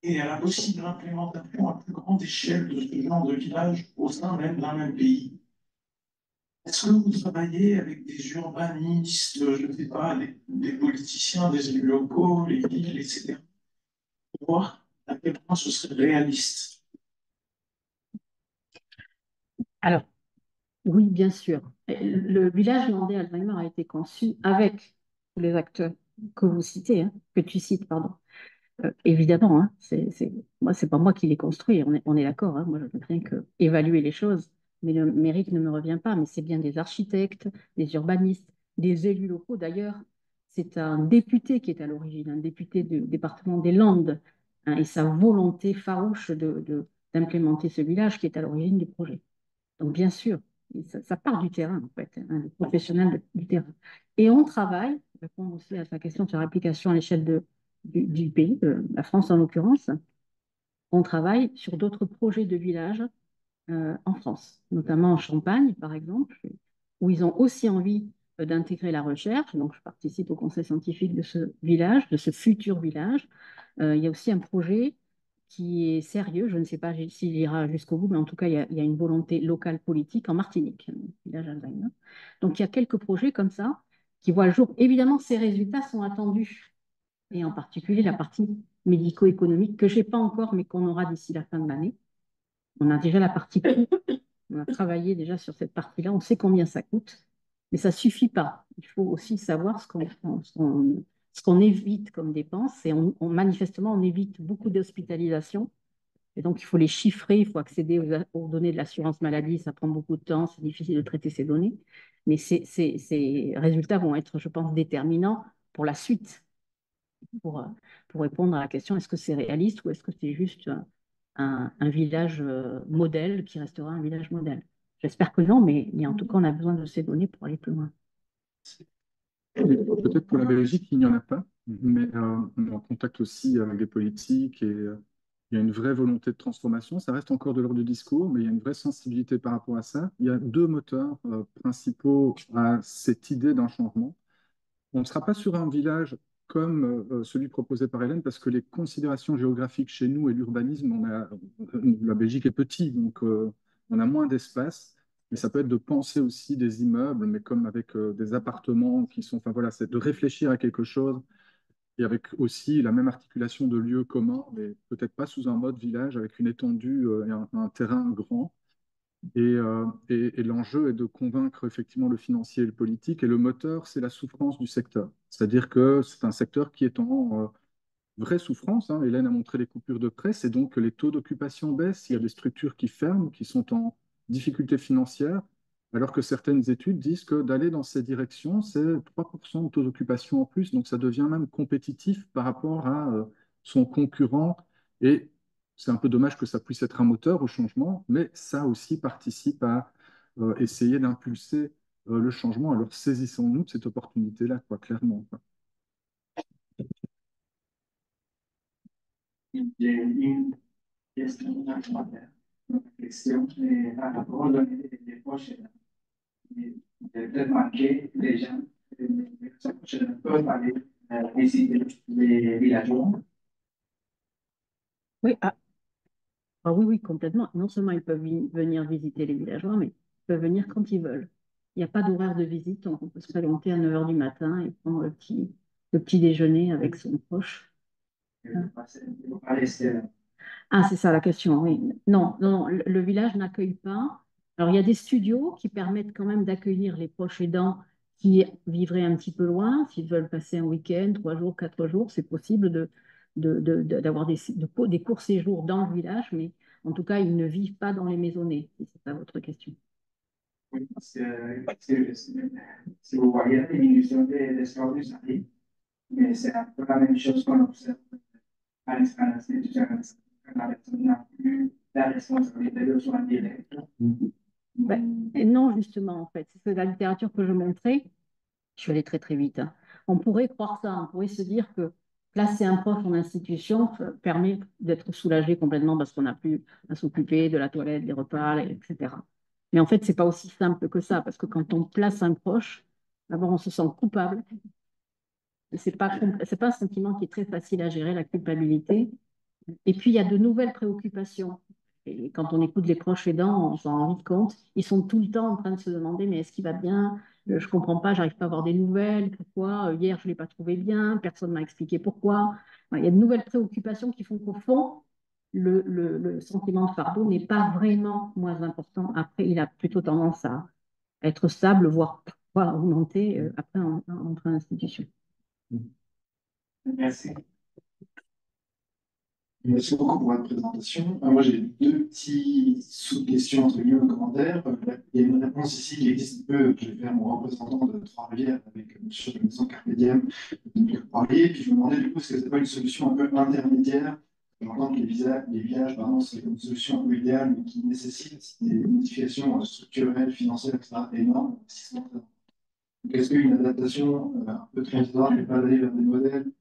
et à la possible implémentation à plus grande échelle de ce genre de village au sein même d'un même pays. Est-ce que vous travaillez avec des urbanistes, je ne sais pas, des politiciens, des élus locaux, les villes, etc., pour voir à quel point ce serait réaliste? Alors, oui, bien sûr. Le village landais Alzheimer a été conçu avec tous les acteurs que vous citez, hein, que tu cites, pardon. Évidemment, hein, moi, c'est pas moi qui l'ai construit, on est d'accord, hein, moi je ne fais rien que évaluer les choses, mais le mérite ne me revient pas, mais c'est bien des architectes, des urbanistes, des élus locaux. D'ailleurs, c'est un député qui est à l'origine, un député du département des Landes, hein, et sa volonté farouche d'implémenter ce village qui est à l'origine du projet. Donc bien sûr, ça part du terrain en fait, hein, des professionnels du terrain. Et on travaille, pour répondre aussi à ta question sur l'application à l'échelle du pays, de la France en l'occurrence, on travaille sur d'autres projets de village en France, notamment en Champagne par exemple, où ils ont aussi envie d'intégrer la recherche. Donc je participe au conseil scientifique de ce village, de ce futur village. Il y a aussi un projet qui est sérieux. Je ne sais pas s'il ira jusqu'au bout, mais en tout cas, il y a une volonté locale politique en Martinique, village Alzheimer. Donc, il y a quelques projets comme ça qui voient le jour. Évidemment, ces résultats sont attendus, et en particulier la partie médico-économique que je n'ai pas encore, mais qu'on aura d'ici la fin de l'année. On a déjà la partie coût. On a travaillé déjà sur cette partie-là. On sait combien ça coûte, mais ça ne suffit pas. Il faut aussi savoir ce qu'on évite comme dépenses. Et manifestement, on évite beaucoup d'hospitalisations. Et donc, il faut les chiffrer, il faut accéder aux données de l'assurance maladie. Ça prend beaucoup de temps, c'est difficile de traiter ces données. Mais ces résultats vont être, je pense, déterminants pour la suite, pour, euh, pour répondre à la question, est-ce que c'est réaliste ou est-ce que c'est juste un village modèle qui restera un village modèle? J'espère que non, mais en tout cas, on a besoin de ces données pour aller plus loin. Peut-être pour la Belgique, il n'y en a pas, mais on est en contact aussi avec des politiques et il y a une vraie volonté de transformation. Ça reste encore de l'ordre du discours, mais il y a une vraie sensibilité par rapport à ça. Il y a deux moteurs principaux à cette idée d'un changement. On ne sera pas sur un village comme celui proposé par Hélène, parce que les considérations géographiques chez nous et l'urbanisme, la Belgique est petite, donc on a moins d'espace. Mais ça peut être de penser aussi des immeubles, mais comme avec des appartements qui sont, enfin voilà, c'est de réfléchir à quelque chose et avec aussi la même articulation de lieux communs, mais peut-être pas sous un mode village avec une étendue et un terrain grand. Et l'enjeu est de convaincre effectivement le financier et le politique. Et le moteur, c'est la souffrance du secteur. C'est-à-dire que c'est un secteur qui est en vraie souffrance, hein. Hélène a montré les coupures de presse et donc les taux d'occupation baissent. Il y a des structures qui ferment, qui sont en difficulté financière, alors que certaines études disent que d'aller dans ces directions, c'est 3% de taux d'occupation en plus. Donc ça devient même compétitif par rapport à son concurrent. Et c'est un peu dommage que ça puisse être un moteur au changement, mais ça aussi participe à essayer d'impulser le changement. Alors saisissons-nous de cette opportunité-là, quoi, clairement, quoi. J'ai une question à faire. La question est à rapport des poches. Peut-être marquer les gens, les personnes peuvent aller visiter les villageois. Oui, oui, oui, complètement. Non seulement ils peuvent venir visiter les villageois, mais ils peuvent venir quand ils veulent. Il n'y a pas d'horaire de visite, donc on peut se présenter à 9 heures du matin et prendre le petit déjeuner avec son proche. Ah, c'est ça la question, oui. Non, non, non, le village n'accueille pas. Alors, il y a des studios qui permettent quand même d'accueillir les proches aidants qui vivraient un petit peu loin. S'ils veulent passer un week-end, 3 jours, 4 jours, c'est possible d'avoir des courts séjours dans le village, mais en tout cas, ils ne vivent pas dans les maisonnées, si c'est ça votre question. Oui, parce que si vous voyez la diminution des scores du salaire, mais c'est un peu la même chose qu'on observe à l'escale institutionnelle. On n'a plus la responsabilité de soins directs. Ben, et non, justement, en fait, c'est la littérature que je montrais. Je suis allée très très vite, hein. On pourrait croire ça, on pourrait se dire que placer un prof en institution permet d'être soulagé complètement parce qu'on n'a plus à s'occuper de la toilette, des repas, etc. Mais en fait, c'est pas aussi simple que ça, parce que quand on place un proche, d'abord on se sent coupable. C'est pas un sentiment qui est très facile à gérer, la culpabilité. Et puis il y a de nouvelles préoccupations. Et quand on écoute les proches aidants, on s'en rend vite compte. Ils sont tout le temps en train de se demander, mais est-ce qu'il va bien? Je ne comprends pas, j'arrive pas à avoir des nouvelles. Pourquoi? Hier, je ne l'ai pas trouvé bien, personne ne m'a expliqué pourquoi. Il y a de nouvelles préoccupations qui font qu'au fond, le sentiment de fardeau n'est pas vraiment moins important. Après, il a plutôt tendance à être stable, voire parfois augmenter après entre institutions. Merci. Merci beaucoup pour votre présentation. Moi, j'ai deux petits sous-questions, entre guillemets, commentaires. Il y a une réponse ici qui existe un peu, que j'ai fait à mon représentant de Trois-Rivières avec M. de Maison Carpe Diem, de parler. Puis je me demandais du coup, est-ce que ce n'est pas une solution un peu intermédiaire? J'entends que les villages, pardon, c'est une solution un peu idéale, mais qui nécessite des modifications structurelles, financières, etc., énormes. Donc, est-ce qu'une adaptation un peu transitoire n'est pas d'aller vers des modèles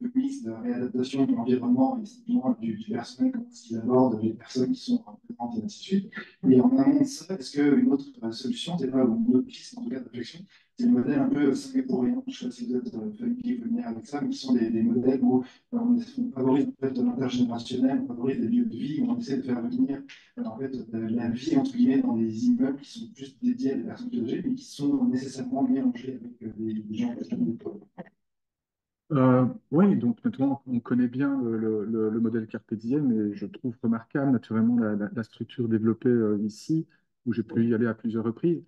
de mix de réadaptation de l'environnement et simplement du personnel, comment il aborde les personnes qui sont présentes et ainsi de suite. Et en amont de ça, est-ce qu'une autre solution, c'est pas, ou une autre piste en tout cas de réflexion, c'est le modèle un peu singapourien, je ne sais pas si vous êtes familier ou familier avec ça, mais qui sont des modèles où on favorise en fait, l'intergénérationnel, on favorise des lieux de vie, où on essaie de faire venir en fait, la vie entre guillemets dans des immeubles qui sont plus dédiés à des personnes âgées, mais qui sont nécessairement mélangés avec des gens qui ont des pauvres. Oui, donc maintenant on connaît bien le modèle Carpe Diem et je trouve remarquable naturellement la structure développée ici, où j'ai pu y aller à plusieurs reprises.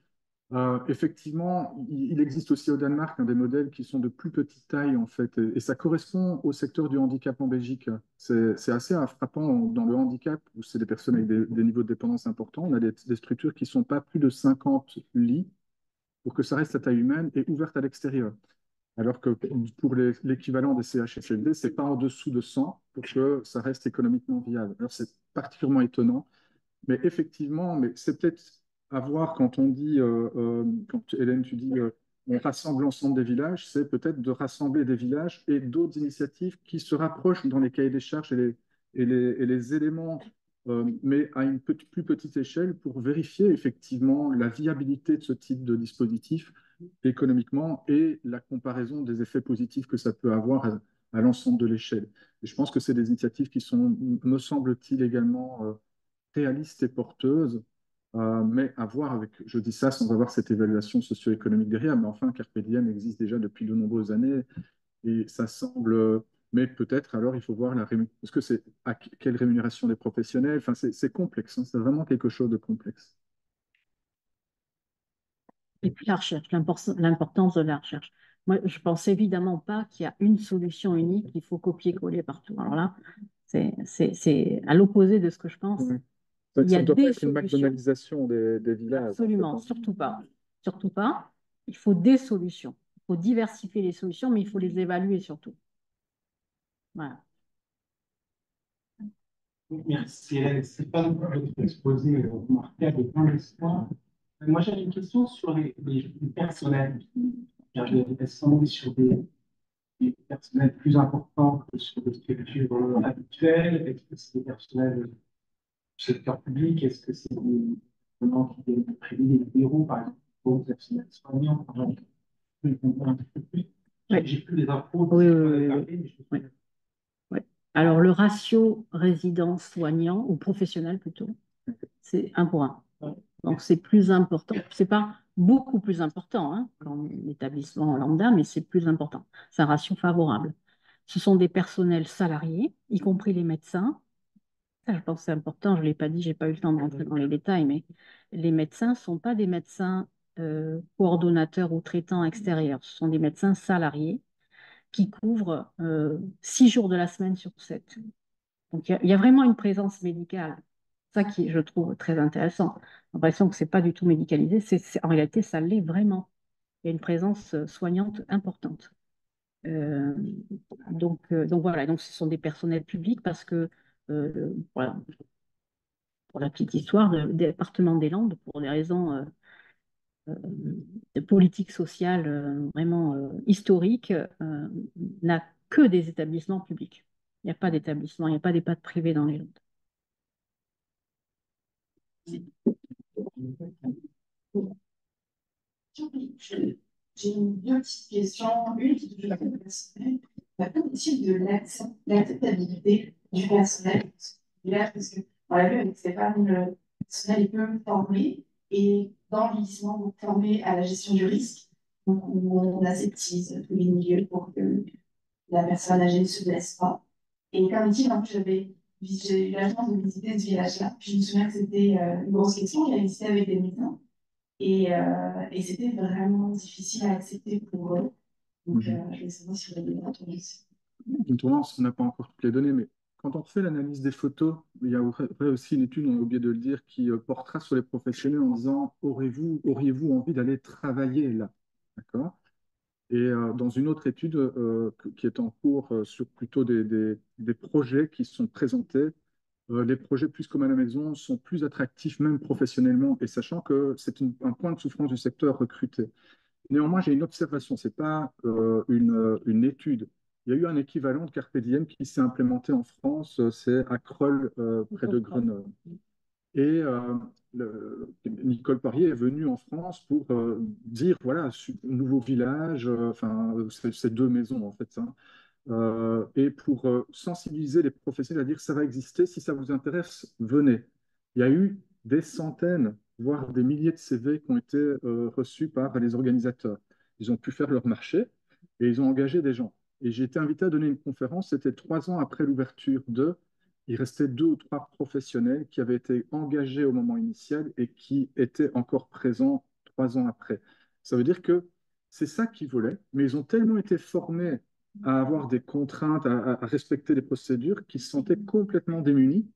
Effectivement, il existe aussi au Danemark des modèles qui sont de plus petite taille en fait, et ça correspond au secteur du handicap en Belgique. C'est assez frappant dans le handicap, où c'est des personnes avec des niveaux de dépendance importants. On a des structures qui ne sont pas plus de 50 lits pour que ça reste à taille humaine et ouvertes à l'extérieur. Alors que pour l'équivalent des CHSLD, c'est pas en dessous de 100 pour que ça reste économiquement viable. Alors c'est particulièrement étonnant, mais effectivement, mais c'est peut-être à voir quand on dit, quand Hélène, tu dis, on rassemble l'ensemble des villages, c'est peut-être de rassembler des villages et d'autres initiatives qui se rapprochent dans les cahiers des charges et les éléments, mais à une plus petite échelle pour vérifier effectivement la viabilité de ce type de dispositif économiquement et la comparaison des effets positifs que ça peut avoir à l'ensemble de l'échelle. Et je pense que c'est des initiatives qui sont, me semble-t-il, également réalistes et porteuses, mais à voir avec, je dis ça sans avoir cette évaluation socio-économique derrière, mais enfin, Carpe Diem existe déjà depuis de nombreuses années et ça semble, mais peut-être alors il faut voir la rémunération, parce que c'est à quelle rémunération des professionnels, enfin c'est complexe, hein, c'est vraiment quelque chose de complexe. Et puis la recherche, l'importance de la recherche. Moi, je pense évidemment pas qu'il y a une solution unique, il faut copier-coller partout. Alors là, c'est à l'opposé de ce que je pense. Oui. Il y Ça a ne doit pas des être une solutions. McDonaldisation des villages. Absolument, En fait, hein. surtout pas. Surtout pas. Il faut des solutions. Il faut diversifier les solutions, mais il faut les évaluer surtout. Voilà. Merci Hélène, c'est pas votre exposé remarquable et plein d'espoir. Moi j'avais une question sur les personnels. J'avais des personnes sur des personnels plus importants que sur des structures habituelles. Est-ce que c'est des personnels du secteur public? Est-ce que c'est des personnels qui viennent priver des bureaux, par exemple, pour les personnels soignants? Par exemple, je comprends un petit peu plus. Ouais. J'ai plus les infos, Oui, mais oui. Ouais. Alors, le ratio résident-soignant, ou professionnel plutôt, c'est 1 pour 1. Donc, c'est plus important. C'est pas beaucoup plus important hein, qu'en établissement lambda, mais c'est plus important. C'est un ratio favorable. Ce sont des personnels salariés, y compris les médecins. Ça, je pense que c'est important. Je ne l'ai pas dit, je n'ai pas eu le temps de rentrer dans les détails, mais les médecins ne sont pas des médecins coordonnateurs ou traitants extérieurs. Ce sont des médecins salariés qui couvrent 6 jours de la semaine sur 7. Donc, il y a vraiment une présence médicale Ça qui, je trouve, très intéressant. J'ai l'impression que c'est pas du tout médicalisé. En réalité, ça l'est vraiment. Il y a une présence soignante importante. Euh, donc voilà, donc ce sont des personnels publics parce que, voilà, pour la petite histoire, le département des Landes, pour des raisons euh, de politique sociale vraiment historiques, n'a que des établissements publics. Il n'y a pas d'établissement, il n'y a pas d'EHPAD privé dans les Landes. J'ai deux petites questions. Une qui touche le personnel. Qu'en est-il de l'acceptabilité du personnel? Parce que on l'a vu avec Stéphane, le personnel est peu formé et dans le vieillissement, vous formez à la gestion du risque. Donc, on aseptise tous les milieux pour que la personne âgée ne se blesse pas. Et qu'en est-il, donc, j'ai eu la chance de visiter ce village-là. Je me souviens que c'était une grosse question. J'ai visité avec des médecins. Et c'était vraiment difficile à accepter pour eux. Donc, je voulais savoir si vous avez des retours dessus. Une tendance, on n'a pas encore toutes les données, mais quand on fait l'analyse des photos, il y a aussi une étude, on a oublié de le dire, qui portera sur les professionnels en disant auriez-vous envie d'aller travailler là? D'accord? Et dans une autre étude qui est en cours sur plutôt des projets qui sont présentés, les projets plus comme à la maison sont plus attractifs même professionnellement, et sachant que c'est un point de souffrance du secteur recruté. Néanmoins, j'ai une observation, ce n'est pas une étude. Il y a eu un équivalent de Carpe Diem qui s'est implémenté en France, c'est à Crolles, près de Grenoble. Et Nicole Parier est venue en France pour dire, voilà, nouveau village, enfin, c'est deux maisons en fait, hein, et pour sensibiliser les professionnels à dire, ça va exister, si ça vous intéresse, venez. Il y a eu des centaines, voire des milliers de CV qui ont été reçus par les organisateurs. Ils ont pu faire leur marché et ils ont engagé des gens. Et j'ai été invité à donner une conférence, c'était 3 ans après l'ouverture de il restait 2 ou 3 professionnels qui avaient été engagés au moment initial et qui étaient encore présents 3 ans après. Ça veut dire que c'est ça qu'ils voulaient, mais ils ont tellement été formés à avoir des contraintes, à respecter les procédures, qu'ils se sentaient complètement démunis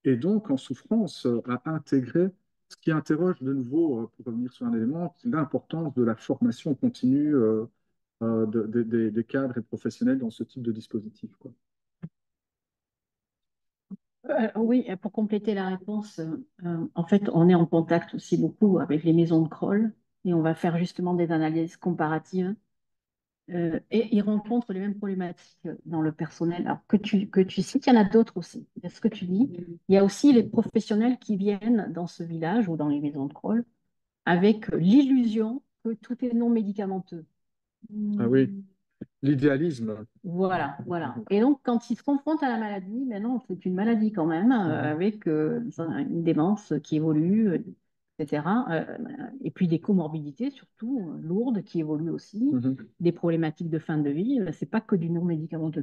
et donc en souffrance à intégrer, ce qui interroge de nouveau, pour revenir sur un élément, l'importance de la formation continue des cadres et professionnels dans ce type de dispositif, quoi. Oui, pour compléter la réponse, en fait, on est en contact aussi beaucoup avec les maisons de Kroll et on va faire justement des analyses comparatives. Et ils rencontrent les mêmes problématiques dans le personnel. Alors que tu cites, il y en a d'autres aussi. Il y a ce que tu dis. Il y a aussi les professionnels qui viennent dans ce village ou dans les maisons de Kroll avec l'illusion que tout est non médicamenteux. Ah oui, l'idéalisme. Voilà, voilà. Et donc, quand ils se confrontent à la maladie, ben non, c'est une maladie quand même, avec une démence qui évolue, etc. Et puis des comorbidités, surtout lourdes, qui évoluent aussi, des problématiques de fin de vie. C'est pas que du non-médicamenteux.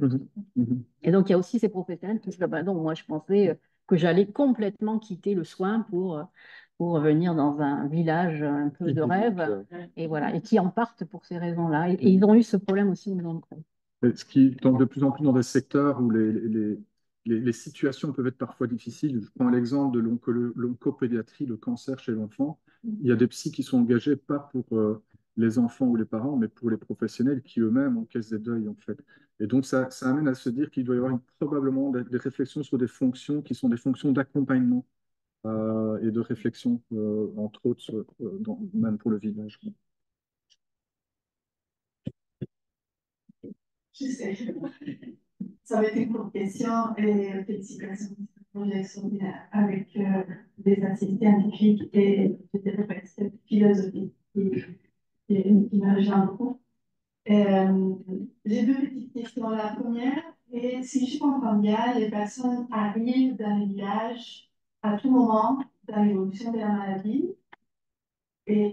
Et donc, il y a aussi ces professionnels qui disent, ah ben non, moi, je pensais que j'allais complètement quitter le soin pour venir dans un village un peu de rêve, et voilà, et qui en partent pour ces raisons-là. Et ils ont eu ce problème aussi au Grand Croix. Ce qui tombe de plus en plus dans des secteurs où les situations peuvent être parfois difficiles. Je prends l'exemple de l'oncopédiatrie, le cancer chez l'enfant. Il y a des psys qui sont engagés pas pour les enfants ou les parents, mais pour les professionnels qui eux-mêmes encaissent des deuils, en fait. Et donc, ça amène à se dire qu'il doit y avoir probablement des réflexions sur des fonctions qui sont des fonctions d'accompagnement et de réflexion, entre autres, même pour le village. Je sais. Ça va être une courte question et félicitations pour ce projet avec des assises scientifiques et peut-être presque philosophiques qui me rejoignent beaucoup. J'ai deux petites questions. La première, et si je comprends bien, les personnes arrivent dans le village à tout moment dans l'évolution de la maladie et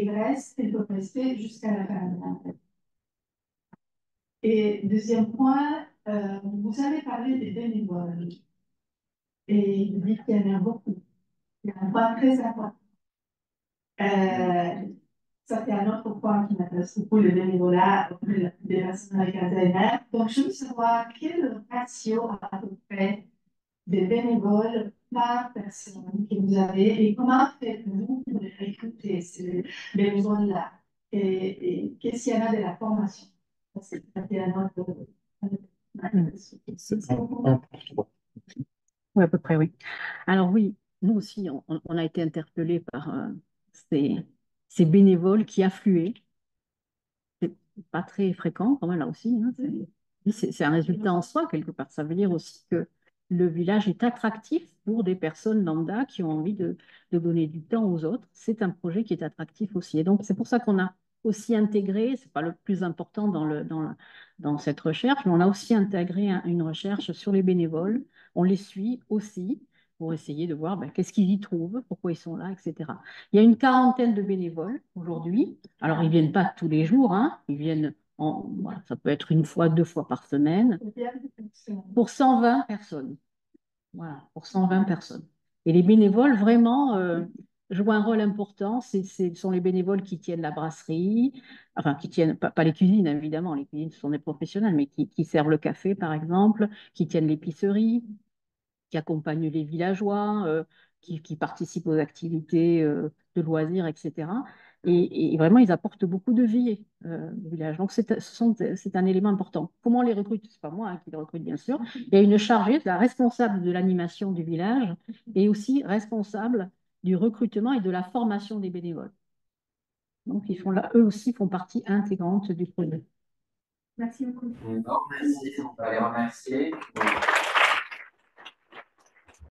restent, elles peuvent rester jusqu'à la fin de la vie. Et deuxième point, vous avez parlé des bénévoles et vous dites qu'il y en a beaucoup. Il y a un point très important. Ça, c'est un autre point qui m'intéresse beaucoup, le bénévolat auprès des personnes avec Alzheimer. Donc, je veux savoir quel est le ratio à peu près des bénévoles, par personne que vous avez et comment faites-vous pour recruter ces bénévoles-là? Et qu'est-ce qu'il y en a de la formation? Parce que c'était un autre. Oui, à peu près, oui. Alors oui, nous aussi, on a été interpellés par ces bénévoles qui affluaient. C'est pas très fréquent, quand même, là aussi, hein. C'est un résultat en soi, quelque part. Ça veut dire aussi que le village est attractif pour des personnes lambda qui ont envie de donner du temps aux autres. C'est un projet qui est attractif aussi. Et donc, c'est pour ça qu'on a aussi intégré, c'est pas le plus important dans cette recherche, mais on a aussi intégré une recherche sur les bénévoles. On les suit aussi pour essayer de voir qu'est-ce qu'ils y trouvent, pourquoi ils sont là, etc. Il y a une quarantaine de bénévoles aujourd'hui. Alors, ils ne viennent pas tous les jours, hein. Ils viennent, voilà, ça peut être une fois, 2 fois par semaine, pour 120 personnes. Voilà, pour 120 personnes. Et les bénévoles, vraiment, jouent un rôle important. Ce sont les bénévoles qui tiennent la brasserie, enfin, qui tiennent, pas les cuisines, évidemment, les cuisines, ce sont des professionnels, mais qui servent le café, par exemple, qui tiennent l'épicerie, qui accompagnent les villageois, qui participent aux activités de loisirs, etc. Et vraiment, ils apportent beaucoup de vie au village. Donc, c'est un élément important. Comment on les recrute? Ce n'est pas moi qui les recrute, bien sûr. Il y a une chargée, la responsable de l'animation du village et aussi responsable du recrutement et de la formation des bénévoles. Donc, ils font là, eux aussi font partie intégrante du projet. Merci beaucoup. Merci, on va les remercier.